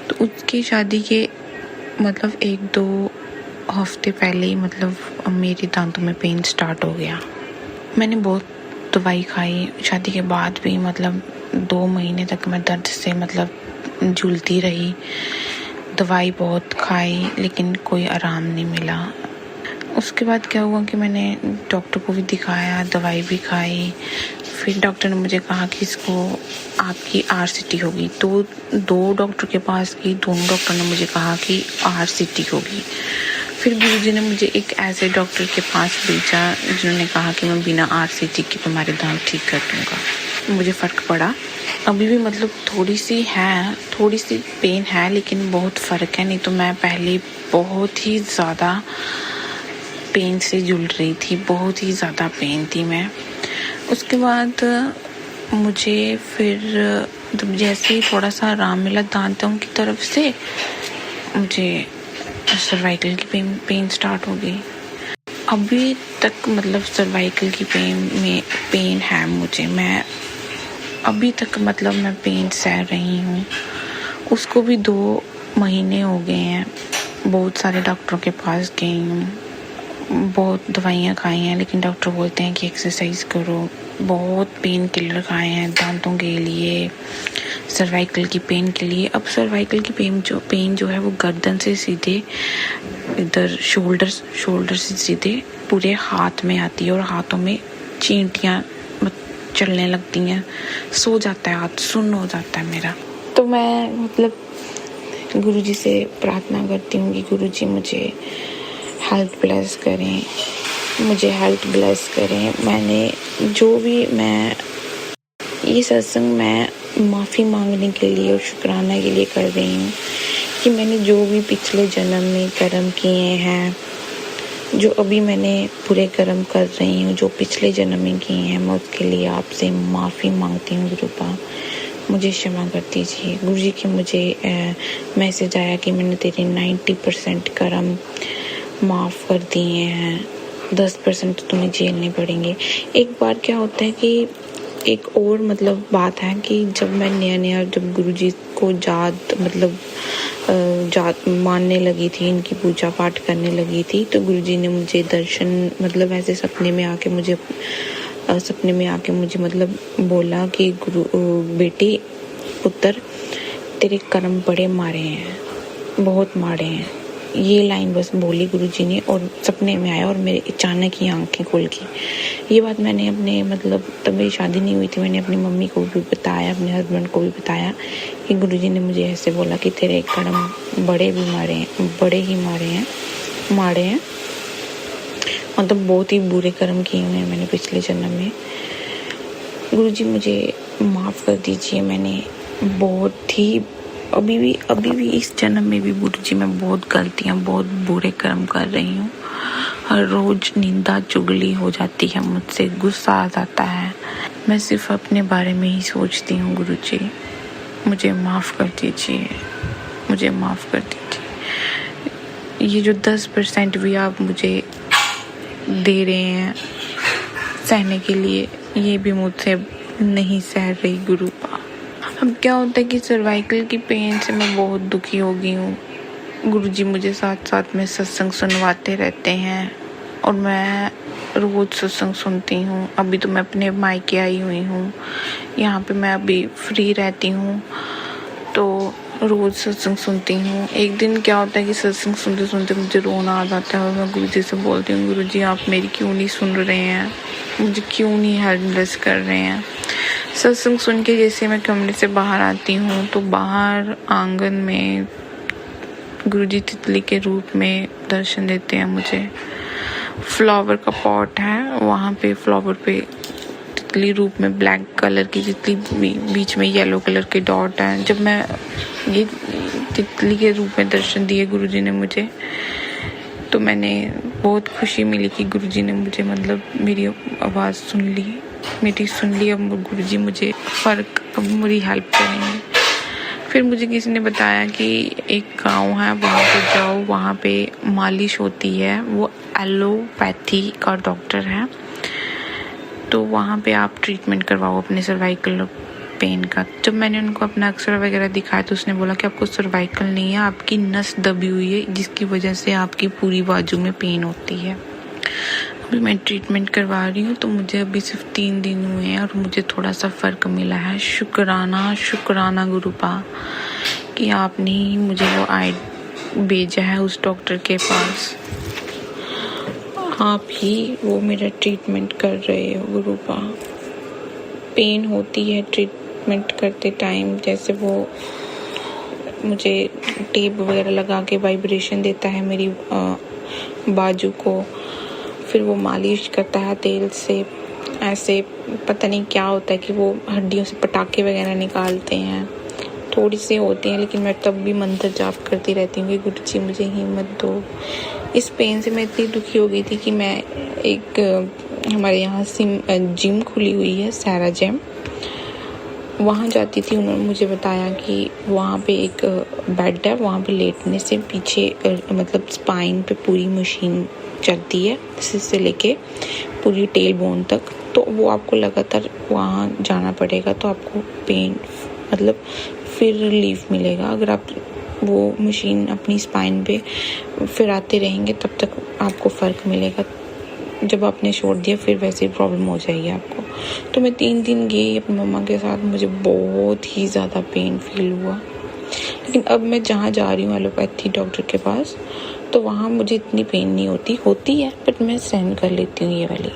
तो उसकी शादी के मतलब 1-2 हफ्ते पहले ही मतलब मेरे दांतों में पेन स्टार्ट हो गया। मैंने बहुत दवाई खाई, शादी के बाद भी मतलब 2 महीने तक मैं दर्द से मतलब जूझती रही। दवाई बहुत खाई लेकिन कोई आराम नहीं मिला। उसके बाद क्या हुआ कि मैंने डॉक्टर को भी दिखाया, दवाई भी खाई। फिर डॉक्टर ने मुझे कहा कि इसको आपकी RCT होगी। तो 2 डॉक्टर के पास गई, दोनों डॉक्टर ने मुझे कहा कि RCT होगी। फिर गुरुजी ने मुझे एक ऐसे डॉक्टर के पास भेजा जिन्होंने कहा कि मैं बिना RCT के तुम्हारे दांत ठीक कर दूँगा। मुझे फ़र्क पड़ा। अभी भी मतलब थोड़ी सी पेन है लेकिन बहुत फ़र्क है। नहीं तो मैं पहले बहुत ही ज़्यादा पेन से जूझ रही थी, बहुत ही ज़्यादा पेन थी मैं। उसके बाद मुझे फिर जब जैसे ही थोड़ा सा आराम मिला दांतों की तरफ से, मुझे सर्वाइकल की पेन स्टार्ट हो गई। अभी तक मतलब सर्वाइकल की पेन है मुझे। मैं अभी तक मतलब मैं पेन सह रही हूँ। उसको भी 2 महीने हो गए हैं। बहुत सारे डॉक्टरों के पास गई हूँ, बहुत दवाइयाँ खाई हैं लेकिन डॉक्टर बोलते हैं कि एक्सरसाइज करो। बहुत पेन किलर खाए हैं दांतों के लिए, सर्वाइकल की पेन के लिए। अब सर्वाइकल की पेन जो है वो गर्दन से सीधे इधर शोल्डर से सीधे पूरे हाथ में आती है और हाथों में चींटियाँ चलने लगती हैं। सो जाता है हाथ, सुन्न हो जाता है मेरा। तो मैं मतलब गुरुजी से प्रार्थना करती हूँ कि गुरुजी मुझे हेल्थ ब्लेस करें, मैंने जो भी ये सत्संग मैं माफ़ी मांगने के लिए और शुक्राना के लिए कर रही हूँ कि मैंने जो भी पिछले जन्म में कर्म किए हैं, जो अभी मैंने पूरे कर्म कर रही हूँ, जो पिछले जन्म में किए हैं, मैं उसके लिए आपसे माफ़ी मांगती हूँ। गुरुपा मुझे क्षमा कर दीजिए। गुरुजी की मुझे मैसेज आया कि मैंने तेरे 90% कर्म माफ़ कर दिए हैं, 10% तो तुम्हें झेलने पड़ेंगे। एक बार क्या होता है कि एक और मतलब बात है कि जब मैं नया जब गुरुजी को जात मानने लगी थी, इनकी पूजा पाठ करने लगी थी, तो गुरुजी ने मुझे दर्शन मतलब ऐसे सपने में आके मुझे मतलब बोला कि बेटी पुत्र तेरे कर्म बड़े मारे हैं, बहुत मारे हैं। ये लाइन बस बोली गुरुजी ने और सपने में आया और मेरे अचानक ही आंखें खुल गई। ये बात मैंने अपने मतलब तब मेरी शादी नहीं हुई थी, मैंने अपनी मम्मी को भी बताया, अपने हस्बैंड को भी बताया कि गुरुजी ने मुझे ऐसे बोला कि तेरे कर्म बड़े ही मारे हैं। मतलब बहुत ही बुरे कर्म किए हुए हैं मैंने पिछले जन्म में। गुरुजी मुझे माफ़ कर दीजिए। मैंने बहुत ही अभी भी इस जन्म में भी गुरुजी मैं बहुत गलतियाँ, बहुत बुरे कर्म कर रही हूँ। हर रोज़ निंदा चुगली हो जाती है मुझसे, गुस्सा आ जाता है। मैं सिर्फ अपने बारे में ही सोचती हूँ। गुरुजी मुझे माफ़ कर दीजिए। ये जो 10% भी आप मुझे दे रहे हैं सहने के लिए, ये भी मुझसे नहीं सह रही गुरुपा। अब क्या होता है कि सर्वाइकल की पेन से मैं बहुत दुखी हो गई हूँ। गुरुजी मुझे साथ में सत्संग सुनवाते रहते हैं और मैं रोज़ सत्संग सुनती हूँ। अभी तो मैं अपने मायके आई हुई हूँ, यहाँ पे मैं अभी फ्री रहती हूँ तो रोज़ सत्संग सुनती हूँ। एक दिन क्या होता है कि सत्संग सुनते सुनते मुझे रोना आ जाता है और मैं गुरुजी से बोलती हूँ, गुरुजी आप मेरी क्यों नहीं सुन रहे हैं, मुझे क्यों नहीं हेल्पलेस कर रहे हैं। सत्संग सुन के जैसे मैं कमरे से बाहर आती हूँ तो बाहर आंगन में गुरुजी तितली के रूप में दर्शन देते हैं मुझे। फ्लावर का पॉट है, वहाँ पे फ्लावर पे तितली रूप में ब्लैक कलर की तितली, बीच में येलो कलर के डॉट है। जब मैं ये तितली के रूप में दर्शन दिए गुरुजी ने मुझे, तो मैंने बहुत खुशी मिली कि गुरुजी ने मुझे मतलब मेरी आवाज़ सुन ली। मेरी सुन ली। अब गुरुजी मुझे फ़र्क, अब मेरी हेल्प करेंगे। फिर मुझे किसी ने बताया कि एक गांव है, वहाँ पे जाओ, वहाँ पे मालिश होती है, वो एलोपैथी का डॉक्टर है, तो वहाँ पे आप ट्रीटमेंट करवाओ अपने सर्वाइकल पेन का। जब मैंने उनको अपना एक्सरे वगैरह दिखाया तो उसने बोला कि आपको सर्वाइकल नहीं है, आपकी नस दबी हुई है, जिसकी वजह से आपकी पूरी बाजू में पेन होती है। अभी मैं ट्रीटमेंट करवा रही हूँ, तो मुझे अभी सिर्फ 3 दिन हुए हैं और मुझे थोड़ा सा फ़र्क मिला है। शुक्राना गुरुपा कि आपने ही मुझे वो भेजा है उस डॉक्टर के पास। आप ही वो मेरा ट्रीटमेंट कर रहे हो गुरुपा। पेन होती है ट्रीटमेंट करते टाइम, जैसे वो मुझे टेप वगैरह लगा के वाइब्रेशन देता है मेरी बाजू को, फिर वो मालिश करता है तेल से, ऐसे पता नहीं क्या होता है कि वो हड्डियों से पटाखे वगैरह निकालते हैं। थोड़ी सी होती हैं, लेकिन मैं तब भी मंत्र जाप करती रहती हूँ कि गुरुजी मुझे हिम्मत दो। इस पेन से मैं इतनी दुखी हो गई थी कि मैं हमारे यहाँ जिम खुली हुई है, सारा जिम, वहाँ जाती थी। उन्होंने मुझे बताया कि वहाँ पे एक बेड है, वहाँ पे लेटने से पीछे मतलब स्पाइन पे पूरी मशीन चलती है, सिर से लेके पूरी टेल बोन तक, तो वो आपको लगातार वहाँ जाना पड़ेगा, तो आपको पेन मतलब फिर रिलीफ मिलेगा। अगर आप वो मशीन अपनी स्पाइन पे फिर आते रहेंगे तब तक आपको फ़र्क मिलेगा। जब आपने छोड़ दिया फिर वैसे प्रॉब्लम हो जाएगी आपको। तो मैं 3 दिन गई अपनी मम्मा के साथ, मुझे बहुत ही ज़्यादा पेन फील हुआ। लेकिन अब मैं जहाँ जा रही हूँ एलोपैथी डॉक्टर के पास, तो वहाँ मुझे इतनी पेन नहीं होती है, बट मैं सहन कर लेती हूँ ये वाली,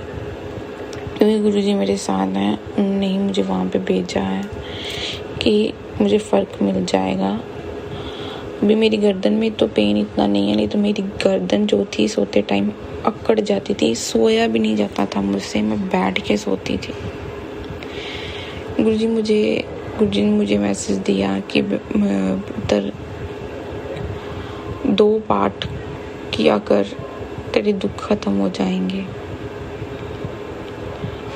क्योंकि गुरुजी मेरे साथ हैं। उन्होंने ही मुझे वहाँ पे भेजा है कि मुझे फ़र्क मिल जाएगा। अभी मेरी गर्दन में तो पेन इतना नहीं है, नहीं तो मेरी गर्दन जो थी सोते टाइम अकड़ जाती थी, सोया भी नहीं जाता था मुझसे, मैं बैठ के सोती थी। गुरुजी ने मुझे मैसेज दिया कि पुत्र 2 पाठ किया कर, तेरे दुख खत्म हो जाएंगे।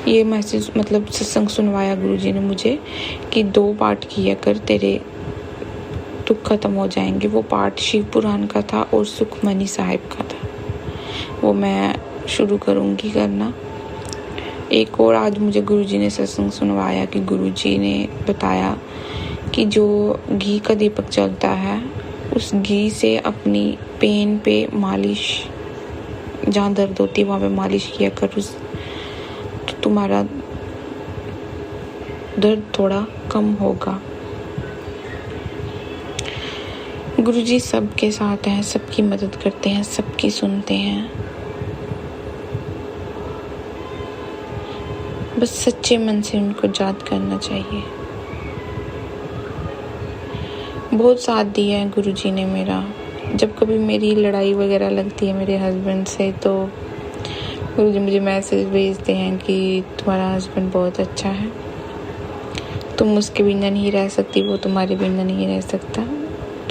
ये मैसेज मतलब सत्संग सुनवाया गुरुजी ने मुझे कि 2 पाठ किया कर, तेरे दुख खत्म हो जाएंगे। वो पाठ शिव पुराण का था और सुखमनी साहिब का था, वो मैं शुरू करूँगी करना। एक और आज मुझे गुरुजी ने सत्संग सुनवाया कि गुरुजी ने बताया कि जो घी का दीपक जलता है, उस घी से अपनी पेन पे मालिश, जहाँ दर्द होती है वहाँ पे मालिश किया कर, तो तुम्हारा दर्द थोड़ा कम होगा। गुरुजी सबके साथ हैं, सबकी मदद करते हैं, सबकी सुनते हैं। बस सच्चे मन से उनको याद करना चाहिए। बहुत साथ दिया है गुरुजी ने मेरा। जब कभी मेरी लड़ाई वगैरह लगती है मेरे हस्बैंड से, तो गुरुजी मुझे मैसेज भेजते हैं कि तुम्हारा हस्बैंड बहुत अच्छा है, तुम उसके बिना नहीं रह सकती, वो तुम्हारे बिना नहीं रह सकता,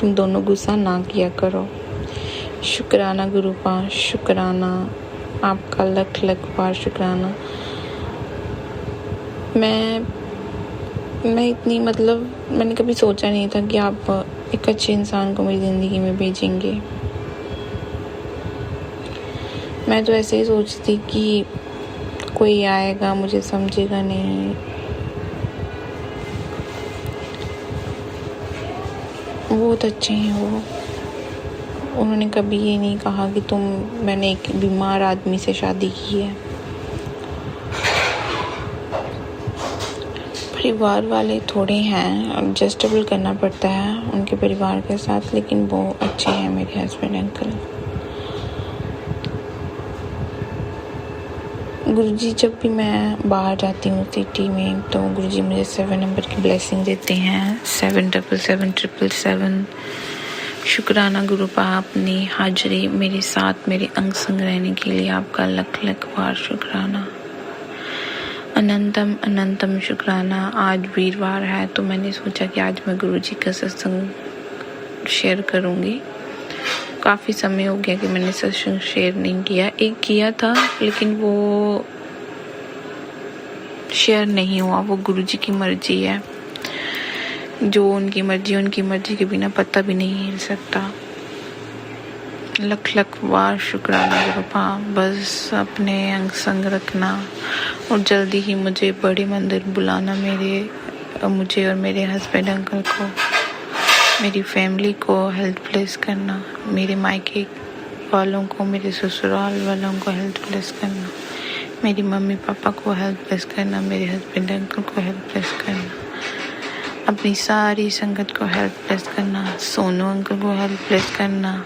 तुम दोनों गुस्सा ना किया करो। शुक्राना गुरुपा, शुक्राना, आपका लख बार शुक्राना। मैं इतनी मतलब मैंने कभी सोचा नहीं था कि आप एक अच्छे इंसान को मेरी ज़िंदगी में भेजेंगे। मैं तो ऐसे ही सोचती कि कोई आएगा मुझे समझेगा नहीं। बहुत अच्छे हैं वो। उन्होंने कभी ये नहीं कहा कि मैंने एक बीमार आदमी से शादी की है। परिवार वाले थोड़े हैं, एडजस्टेबल करना पड़ता है उनके परिवार के साथ, लेकिन वो अच्छे हैं मेरे हस्बैंड अंकल। गुरुजी जब भी मैं बाहर जाती हूँ सिटी में, तो गुरुजी मुझे 7 नंबर की ब्लेसिंग देते हैं, 777777। शुक्राना गुरुपा, अपनी हाजिरी मेरे साथ मेरे अंग संग रहने के लिए आपका लख बार शुक्राना। अनंतम शुक्राना। आज वीरवार है, तो मैंने सोचा कि आज मैं गुरुजी का सत्संग शेयर करूँगी। काफ़ी समय हो गया कि मैंने सत्संग शेयर नहीं किया। एक किया था, लेकिन वो शेयर नहीं हुआ, वो गुरुजी की मर्जी है। जो उनकी मर्जी के बिना पता भी नहीं हिल सकता। लख लख बार शुक्राना गुरुपा, बस अपने अंग संग रखना और जल्दी ही मुझे बड़े मंदिर बुलाना, मुझे और मेरे हस्बैंड अंकल को, मेरी फैमिली को हेल्थ ब्लेस करना, मेरे मायके वालों को, मेरे ससुराल वालों को हेल्थ ब्लेस करना, मेरी मम्मी पापा को हेल्थ ब्लेस करना, मेरे हस्बैंड अंकल को हेल्थ ब्लेस करना, अपनी सारी संगत को हेल्थ ब्लेस करना, सोनू अंकल को हेल्थ ब्लेस करना,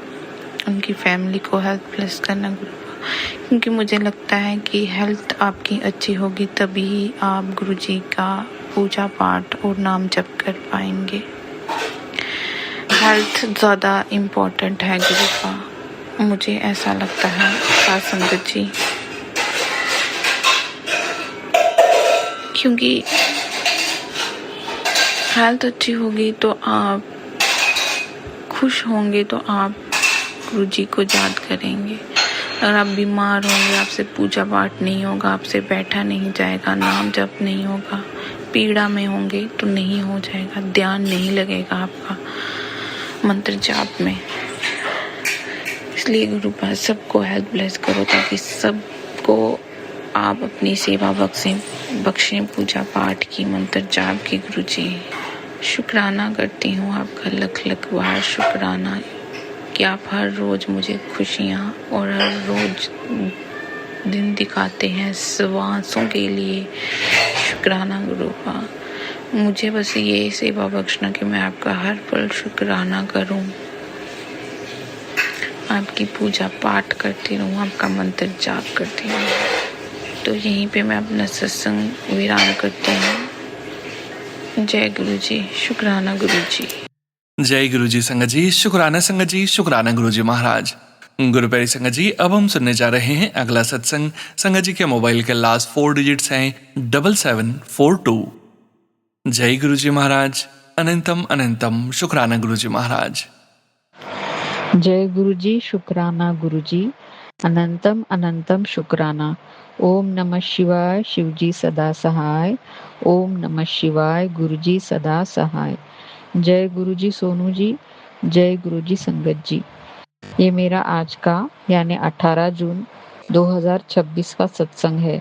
उनकी फैमिली को हेल्थ ब्लेस करना गुरुपा। क्योंकि मुझे लगता है कि हेल्थ आपकी अच्छी होगी तभी आप गुरुजी का पूजा पाठ और नाम जप कर पाएंगे। हेल्थ ज़्यादा इम्पोर्टेंट है गुरुपा, मुझे ऐसा लगता है साथ संगत जी। क्योंकि हेल्थ अच्छी होगी तो आप खुश होंगे, तो आप गुरुजी को याद करेंगे। अगर आप बीमार होंगे, आपसे पूजा पाठ नहीं होगा, आपसे बैठा नहीं जाएगा, नाम जप नहीं होगा, पीड़ा में होंगे तो नहीं हो जाएगा, ध्यान नहीं लगेगा आपका मंत्र जाप में। इसलिए गुरुपा सबको हेल्थ ब्लेस करो ताकि सबको आप अपनी सेवा बख्शें पूजा पाठ की, मंत्र जाप की। गुरुजी शुक्राना करती हूँ आपका लख लख बार शुक्राना कि आप हर रोज़ मुझे खुशियाँ और हर रोज़ दिन दिखाते हैं श्वासों के लिए। शुक्राना गुरुपा, मुझे बस ये सेवा बख्शना कि मैं आपका हर पल शुक्राना करूं, आपकी पूजा पाठ करती रहूं, आपका मंत्र जाप करती रहूं। तो यहीं पे मैं अपना सत्संग विराम करती हूँ। जय गुरुजी, शुक्राना गुरुजी। जय गुरु जी संगत जी, शुक्राना संगत जी, शुक्राना गुरु जी महाराज। गुरु प्यारी संगत जी, अब हम सुनने जा रहे हैं अगला सत्संग। संगत जी के मोबाइल के लास्ट 4 डिजिट्स हैं 7742। जय गुरु जी महाराज, अनंतम अनंतम शुक्राना गुरु जी महाराज। जय गुरु जी, शुक्राना गुरु जी, अनंतम अनंतम शुक्राना। ओम नमः शिवाय, शिव जी सदा सहाय। ओम नमः शिवाय, गुरु जी सदा सहाय। जय गुरु जी सोनू जी, जय गुरु जी संगत जी। ये मेरा आज का यानी 18 जून 2026 का सत्संग है।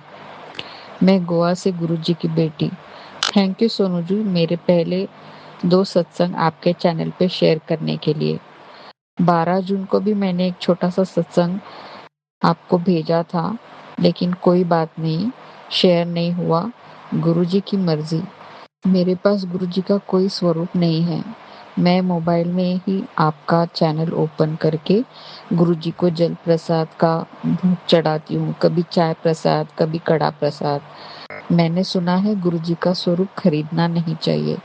मैं गोवा से गुरु जी की बेटी। थैंक यू सोनू जी, मेरे पहले 2 सत्संग आपके चैनल पे शेयर करने के लिए। 12 जून को भी मैंने एक छोटा सा सत्संग आपको भेजा था, लेकिन कोई बात नहीं, शेयर नहीं हुआ। गुरुजी की मर्जी। मेरे पास गुरुजी का कोई स्वरूप नहीं है। मैं मोबाइल में ही आपका चैनल ओपन करके गुरुजी को जल प्रसाद का भोग चढ़ाती हूँ, कभी चाय प्रसाद, कभी कड़ा प्रसाद। मैंने सुना है गुरुजी का स्वरूप खरीदना नहीं चाहिए,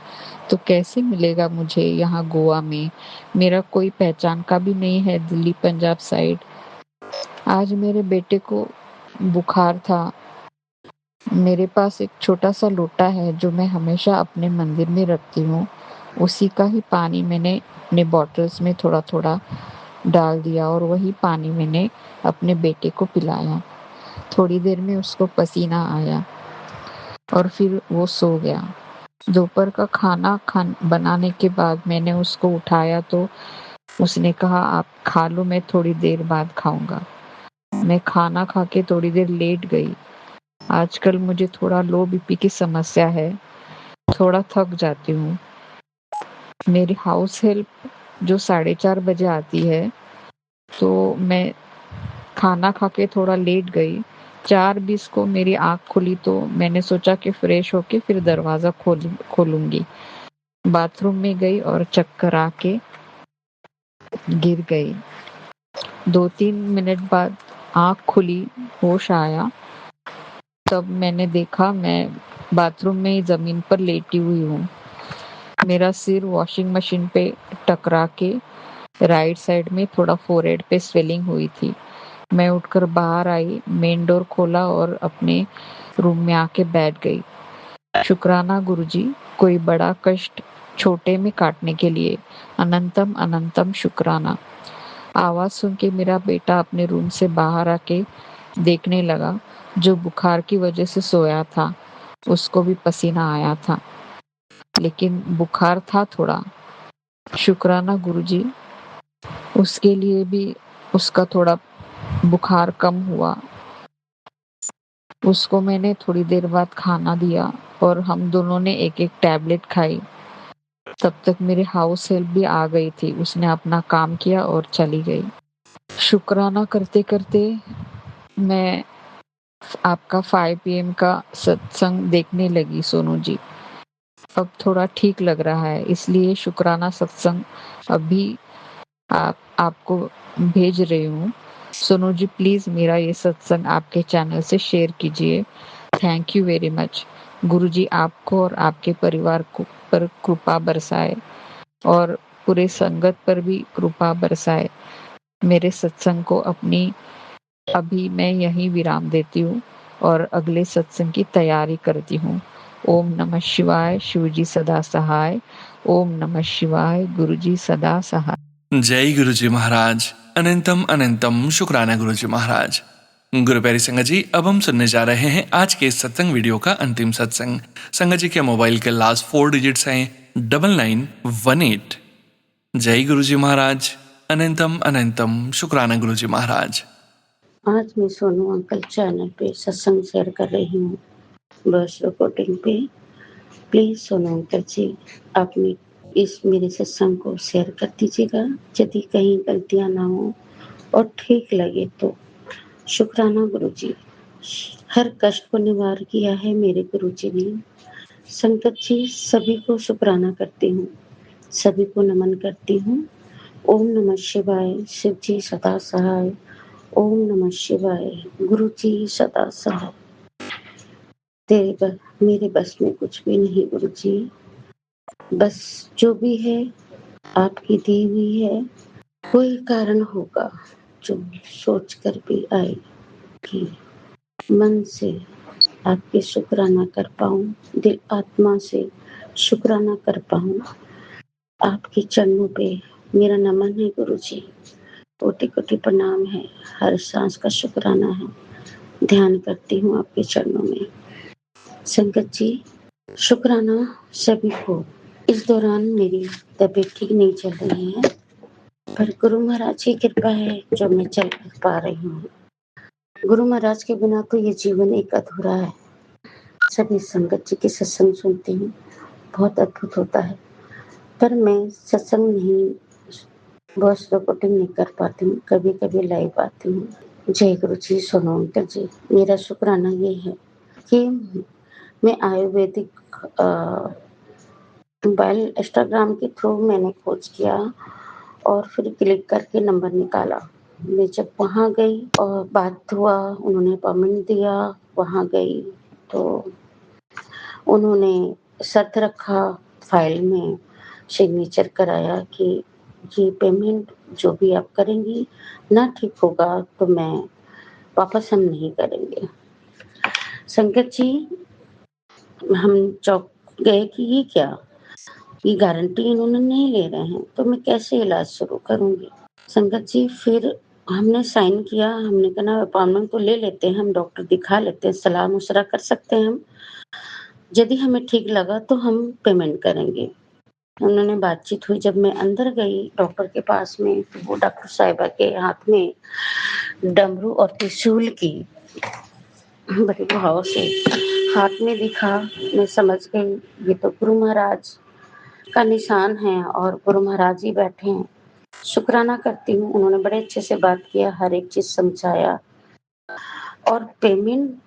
तो कैसे मिलेगा मुझे यहाँ गोवा में? मेरा कोई पहचान का भी नहीं है दिल्ली पंजाब साइड। आज मेरे बेटे को बुखार था। मेरे पास एक छोटा सा लोटा है जो मैं हमेशा अपने मंदिर में रखती हूँ। उसी का ही पानी मैंने अपने बॉटल्स में थोड़ा थोड़ा डाल दिया और वही पानी मैंने अपने बेटे को पिलाया। थोड़ी देर में उसको पसीना आया और फिर वो सो गया। दोपहर का खाना बनाने के बाद मैंने उसको उठाया तो उसने कहा आप खा लो, मैं थोड़ी देर बाद खाऊंगा। मैं खाना खा के थोड़ी देर लेट गई। आजकल मुझे थोड़ा लो बीपी की समस्या है, थोड़ा थक जाती हूँ। मेरी हाउस हेल्प जो 4:30 बजे आती है, तो मैं खाना खा के थोड़ा लेट गई। 4:20 को मेरी आँख खुली तो मैंने सोचा कि फ्रेश होके फिर दरवाज़ा खोलूंगी। बाथरूम में गई और चक्कर आके गिर गई। 2-3 मिनट बाद आँख खुली, होश आया, तब मैंने देखा मैं बाथरूम में ही ज़मीन पर लेटी हुई हूँ। मेरा सिर वॉशिंग मशीन पे टकरा के राइट साइड में थोड़ा फोरहेड पे स्वेलिंग हुई थी। मैं उठकर बाहर आई, मेन डोर खोला और अपने रूम में आके बैठ गई। शुक्राना गुरुजी, कोई बड़ा कष्ट छोटे में काटने के लिए अनंतम अनंतम शुक्राना। आवाज सुन के मेरा बेटा अपने रूम से बाहर आके देखने लगा, जो बुखार की वजह से सोया था। उसको भी पसीना आया था, लेकिन बुखार था थोड़ा। शुक्राना गुरुजी, उसके लिए भी उसका थोड़ा बुखार कम हुआ। उसको मैंने थोड़ी देर बाद खाना दिया और हम दोनों ने एक-एक टैबलेट खाई। तब तक मेरी हाउस हेल्प भी आ गई थी, उसने अपना काम किया और चली गई। शुक्राना करते-करते मैं आपका 5 पीएम का सत्संग देखने लगी सोनू जी। अब थोड़ा ठीक लग रहा है, इसलिए शुक्राना सत्संग अभी आपको भेज रही हूँ। सोनू जी प्लीज़ मेरा ये सत्संग आपके चैनल से शेयर कीजिए। Thank you very much. Guruji आपको और आपके परिवार को पर कृपा बरसाए और पूरे संगत पर भी कृपा बरसाए। मेरे सत्संग को अभी मैं यहीं विराम देती हूँ और अगले सत्संग की तैयारी करती हूँ। ओम नमः शिवाय, शिवजी सदा सहाय। ओम नमः शिवाय, गुरुजी सदा सहाय। जय गुरुजी महाराज। अनंतम अनंतम शुक्राना गुरुजी महाराज। गुरु प्यारी संगत जी, अब हम सुनने जा रहे हैं आज के इस सत्संग वीडियो का अंतिम सत्संग। संगत जी के मोबाइल के लास्ट 4 डिजिट्स हैं 9918। जय गुरुजी महाराज। अनंतम अनंतम शुक्राना गुरुजी महाराज। आज मैं सोनू अंकल चैनल पे सत्संग शेयर कर रही हूँ, बस रिकॉर्डिंग पे। प्लीज़ सोनू अंकल जी, आप इस मेरे सत्संग को शेयर कर दीजिएगा, यदि कहीं गलतियाँ ना हो और ठीक लगे तो। शुक्राना गुरुजी, हर कष्ट को निवार किया है मेरे गुरुजी ने। संगत जी, सभी को शुक्राना करती हूँ, सभी को नमन करती हूँ। ओम नमः शिवाय, शिव जी सदा सहाय। ओम नमः शिवाय, गुरु जी सदा सहाय। मेरे बस में कुछ भी नहीं गुरु जी, बस जो भी है आपकी दी हुई है। कोई कारण होगा जो सोच कर भी आए कि मन से आपके शुक्राना कर पाऊं, दिल आत्मा से शुक्राना कर पाऊं। आपके चरणों पे मेरा नमन है गुरु जी, कोटि कोटि प्रणाम है, हर सांस का शुक्राना है। ध्यान करती हूँ आपके चरणों में। संगत जी, शुक्राना सभी को। इस दौरान मेरी तबीयत ठीक नहीं चल रही है, पर गुरु महाराज की कृपा है जो मैं चल पा रही हूँ। गुरु महाराज के बिना तो ये जीवन एक अधूरा है। सभी संगत जी के सत्संग सुनती हूँ, बहुत अद्भुत होता है, पर मैं सत्संग नहीं, वॉइस रिकॉर्डिंग नहीं कर पाती हूँ, कभी कभी लाइव आती हूँ। जय गुरु जी, सोनू अंकल जी, मेरा शुक्राना ये है कि मैं आयुर्वेदिक मोबाइल इंस्टाग्राम के थ्रू मैंने खोज किया और फिर क्लिक करके नंबर निकाला। मैं जब वहाँ गई और बात हुआ, उन्होंने अपॉइंटमेंट दिया, वहाँ गई तो उन्होंने शर्त रखा, फाइल में सिग्नेचर कराया कि ये पेमेंट जो भी आप करेंगी ना ठीक होगा तो मैं वापस हम नहीं करेंगे। संगत जी, हम चौंक गए कि ये क्या, ये गारंटी इन्होंने नहीं ले रहे हैं, तो मैं कैसे इलाज शुरू करूंगी। संगत जी, फिर हमने साइन किया, हमने कहा अपॉइंटमेंट तो ले लेते हैं, हम डॉक्टर दिखा लेते हैं, सलाह मुशरा कर सकते हैं हम, यदि हमें ठीक लगा तो हम पेमेंट करेंगे। उन्होंने बातचीत हुई, जब मैं अंदर गई डॉक्टर के पास में तो वो डॉक्टर साहिबा के हाथ में डमरू और त्रिशूल की बड़े भाव से हाथ में दिखा। मैं समझ गई ये तो गुरु महाराज का निशान है और गुरु महाराज ही बैठे हैं। शुक्राना करती हूँ, उन्होंने बड़े अच्छे से बात किया, हर एक चीज समझाया और पेमेंट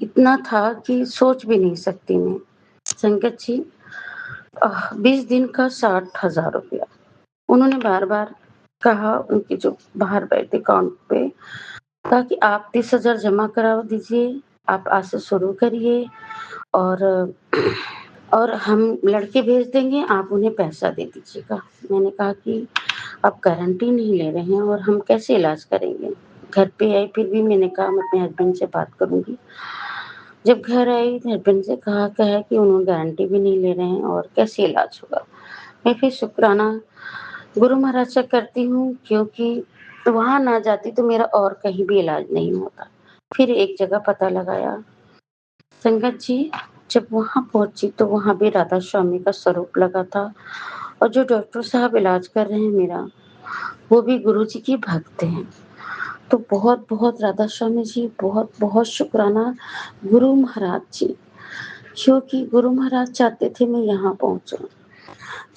इतना था कि सोच भी नहीं सकती मैं। संगत जी, 20 दिन का 60,000 रुपया उन्होंने बार बार कहा, उनके जो बाहर बैठे अकाउंट पे कहा कि आप 30,000 जमा करा दीजिए, आप आज से शुरू करिए और हम लड़के भेज देंगे, आप उन्हें पैसा दे दीजिएगा। मैंने कहा कि आप गारंटी नहीं ले रहे हैं और हम कैसे इलाज करेंगे। घर पे आई, फिर भी मैंने कहा मैं अपने हस्बैंड से बात करूंगी। जब घर आई हस्बैंड से कहा कि उन्होंने गारंटी भी नहीं ले रहे हैं और कैसे इलाज होगा। मैं फिर शुक्राना गुरु महाराज से करती हूँ, क्योंकि वहाँ ना जाती तो मेरा और कहीं भी इलाज नहीं होता। फिर एक जगह पता लगाया संगत जी, जब वहाँ पहुँची तो वहाँ भी राधा स्वामी का स्वरूप लगा था और जो डॉक्टर साहब इलाज कर रहे हैं मेरा, वो भी गुरुजी के भक्त हैं। तो बहुत-बहुत राधा स्वामी जी, बहुत-बहुत शुक्राना गुरु महाराज जी, क्योंकि गुरु महाराज चाहते थे मैं यहाँ पहुँचूँ।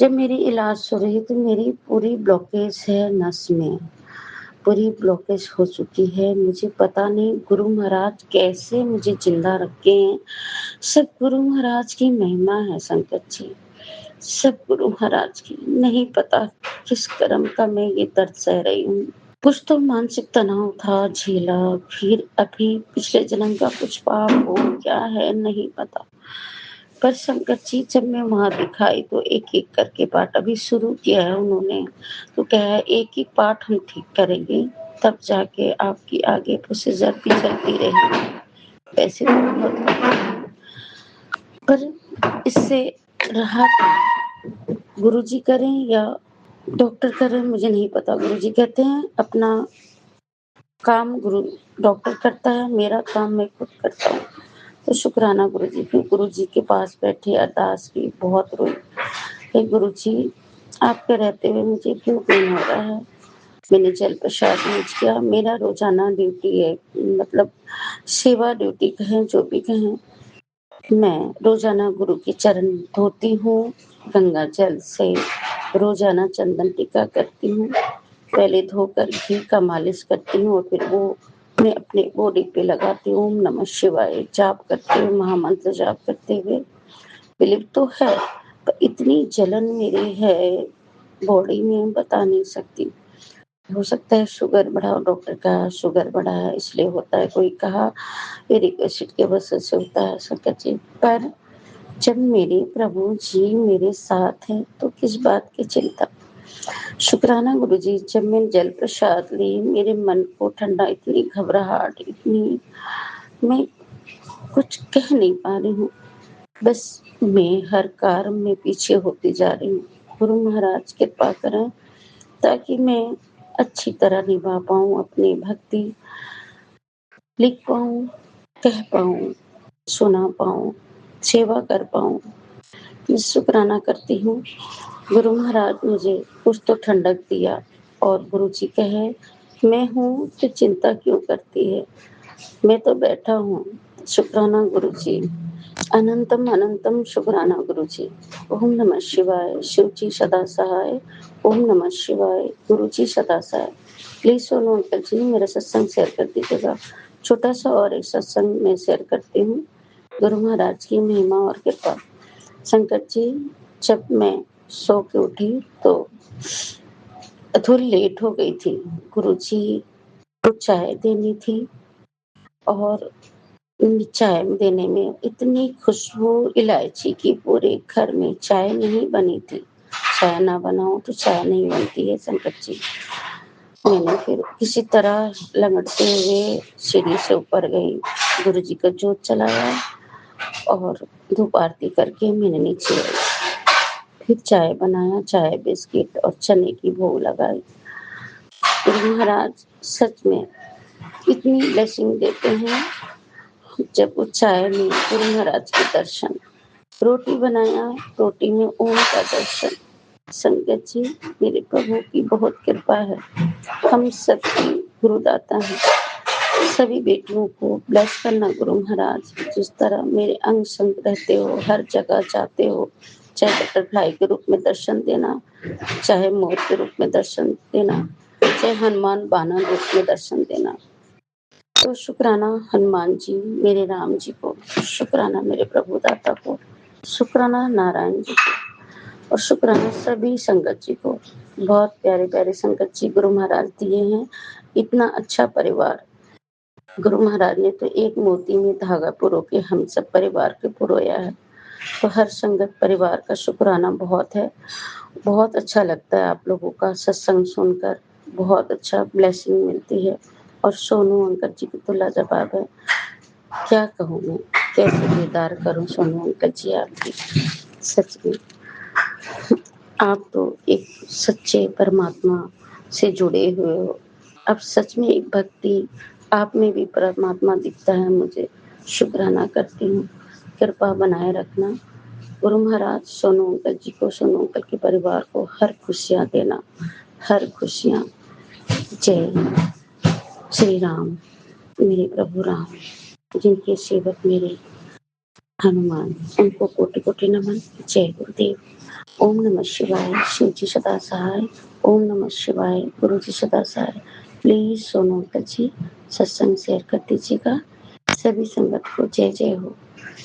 जब मेरी इलाज हो रही तो मेरी पूरी ब्लॉकेज है नस में, पूरी ब्लॉकेज हो चुकी है। मुझे पता नहीं गुरु महाराज कैसे मुझे जिंदा रखे हैं। सब गुरु महाराज की महिमा है संकट जी, सब गुरु महाराज की। नहीं पता किस कर्म का मैं ये दर्द सह रही हूँ। कुछ तो मानसिक तनाव था झेला, फिर अभी पिछले जन्म का कुछ पाप हो क्या है नहीं पता। पर शंकर जी जब मैं वहाँ दिखाई तो एक-एक करके पार्ट अभी शुरू किया है उन्होंने, तो क्या है एक-एक पार्ट हम ठीक करेंगे तब जाके आपकी आगे प्रोसीजर भी चलती रहेगी। पैसे तो बहुत लगते हैं, पर इससे राहत गुरुजी करें या डॉक्टर करें मुझे नहीं पता। गुरुजी कहते हैं अपना काम डॉक्टर करता है, मेरा काम मैं खुद करता हूँ। तो शुक्राना गुरुजी, फिर गुरुजी के पास बैठी अरदास की, बहुत रोई। हे गुरुजी, आपके रहते हुए मुझे क्यों पेन हो रहा है? मैंने जल प्रसाद यूज किया, मेरा रोजाना ड्यूटी है, मतलब सेवा ड्यूटी कहें जो भी कहें। मैं रोजाना गुरु के चरण धोती हूँ, गंगा जल से रोजाना चंदन टीका करती हूँ। पहले धोकर घी का मालिश करती हूँ और फिर वो मैं अपने बॉडी पे लगाती हूँ। ओम नमः शिवाय जाप करते हुए, महामंत्र जाप करते हुए। बिलीव तो है, पर इतनी जलन मेरी है बॉडी में बता नहीं सकती। हो सकता है शुगर बढ़ा हो, डॉक्टर कहा शुगर बढ़ा है इसलिए होता है, कोई कहा यूरिक एसिड के वजह से होता है संकट जी। पर जब मेरे प्रभु जी मेरे साथ हैं तो किस बात की चिंता। शुक्राना गुरुजी, जब मैंने जल प्रसाद ली मेरे मन को ठंडा, इतनी घबराहट, इतनी मैं कुछ कह नहीं पा रही हूँ। बस मैं हर कार्य में पीछे होती जा रही हूँ। गुरु महाराज कृपा करें ताकि मैं अच्छी तरह निभा पाऊँ अपनी भक्ति, लिख पाऊँ, कह पाऊँ, सुना पाऊँ, सेवा कर पाऊँ। मैं शुक्राना करती हूँ। गुरु महाराज मुझे कुछ तो ठंडक दिया और गुरुजी कहे मैं हूँ तो चिंता क्यों करती है, मैं तो बैठा हूँ। शुक्राना गुरुजी, अनंतम अनंतम शुक्राना गुरुजी। ओम नमः शिवाय, शिव जी सदा सहाय। ओम नमः शिवाय, गुरु जी सदा सहाय। प्लीज सोनू अंकल जी मेरा सत्संग शेयर कर दीजिएगा। छोटा सा और एक सत्संग मैं शेयर करती हूँ। गुरु महाराज की महिमा और कृपा। संकट जी, जब मैं सो के उठी तो थोड़ी लेट हो गई थी। गुरुजी को चाय देनी थी और चाय देने में इतनी खुशबू इलायची की पूरे घर में चाय नहीं बनी थी। चाय ना बनाओ तो चाय नहीं बनती है संकट जी। मैंने फिर किसी तरह लंगड़ते हुए सीढ़ी से ऊपर गई, गुरुजी का जोत जलाया और धूप आरती करके मैंने नीचे आई। फिर चाय बनाया, चाय बिस्किट और चने की भोग लगाई। गुरु महाराज सच में इतनी ब्लेसिंग देते हैं। जब वो चाय में गुरु महाराज के दर्शन, रोटी बनाया, रोटी में ओम का दर्शन। संगत जी, मेरे प्रभु की बहुत कृपा है। हम सबकी गुरुदाता हैं। सभी बेटियों को ब्लेस करना गुरु महाराज, जिस तरह मेरे अंग संग रहते हो, हर जगह जाते हो, चाहे बटरफ्लाई के रूप में दर्शन देना, चाहे मोर के रूप में दर्शन देना, चाहे हनुमान बानर रूप में दर्शन देना। तो शुक्राना हनुमान जी मेरे राम जी को, शुक्राना मेरे प्रभु दाता को, शुक्राना नारायण जी को और शुक्राना सभी संगत जी को। बहुत प्यारे प्यारे संगत जी गुरु महाराज दिए हैं। इतना अच्छा परिवार गुरु महाराज ने तो एक मोती में धागा पुरो के हम सब परिवार के पुरोया है। तो हर संगत परिवार का शुक्राना बहुत है। बहुत अच्छा लगता है आप लोगों का सत्संग सुनकर, बहुत अच्छा ब्लेसिंग मिलती है। और सोनू अंकल जी की तो लाजवाब है, क्या कहूँ मैं, कैसे दीदार करूँ सोनू अंकल जी आपकी। सच में आप तो एक सच्चे परमात्मा से जुड़े हुए हो। अब सच में एक भक्ति आप में भी परमात्मा दिखता है मुझे। शुक्राना करती हूँ। कृपा बनाए रखना। गुरु महाराज सोनू अंकल जी को, सोनू अंकल के परिवार को हर खुशियाँ देना, हर खुशियाँ। जय श्री राम, मेरे प्रभु राम, जिनके सेवक मेरे हनुमान, उनको कोटि कोटि नमन। जय गुरुदेव। ओम नमः शिवाय, शिव जी सदा सहाय। ओम नमः शिवाय, गुरु जी सदा सहाय। प्लीज सोनू अंकल जी सत्संग शेयर कर दीजिएगा। सभी संगत को जय जय हो।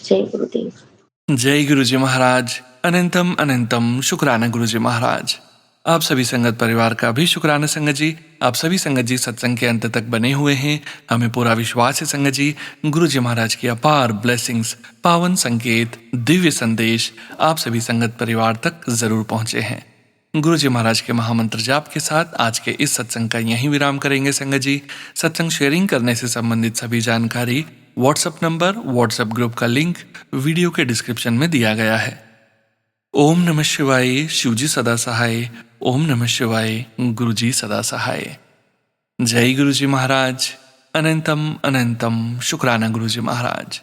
जय गुरुदेव। जय गुरुजी महाराज। अनंतम अनंतम शुक्राना गुरुजी महाराज। आप सभी संगत परिवार का भी शुक्राना संगत जी। आप सभी संगत जी सत्संग के अंत तक बने हुए हैं। हमें पूरा विश्वास है संगत जी, गुरुजी महाराज की अपार ब्लेसिंग्स, पावन संकेत, दिव्य संदेश आप सभी संगत परिवार तक जरूर पहुंचे हैं। गुरुजी महाराज के महामंत्र जाप के साथ आज के इस सत्संग का यहीं विराम करेंगे संगत जी। सत्संग शेयरिंग करने से संबंधित सभी जानकारी, व्हाट्सएप नंबर, व्हाट्सएप ग्रुप का लिंक वीडियो के डिस्क्रिप्शन में दिया गया है। ओम नमः शिवाय, शिवजी सदा सहाय। ओम नमः शिवाय, गुरुजी सदा सहाय। जय गुरुजी महाराज। अनंतम अनंतम शुक्राना गुरुजी महाराज।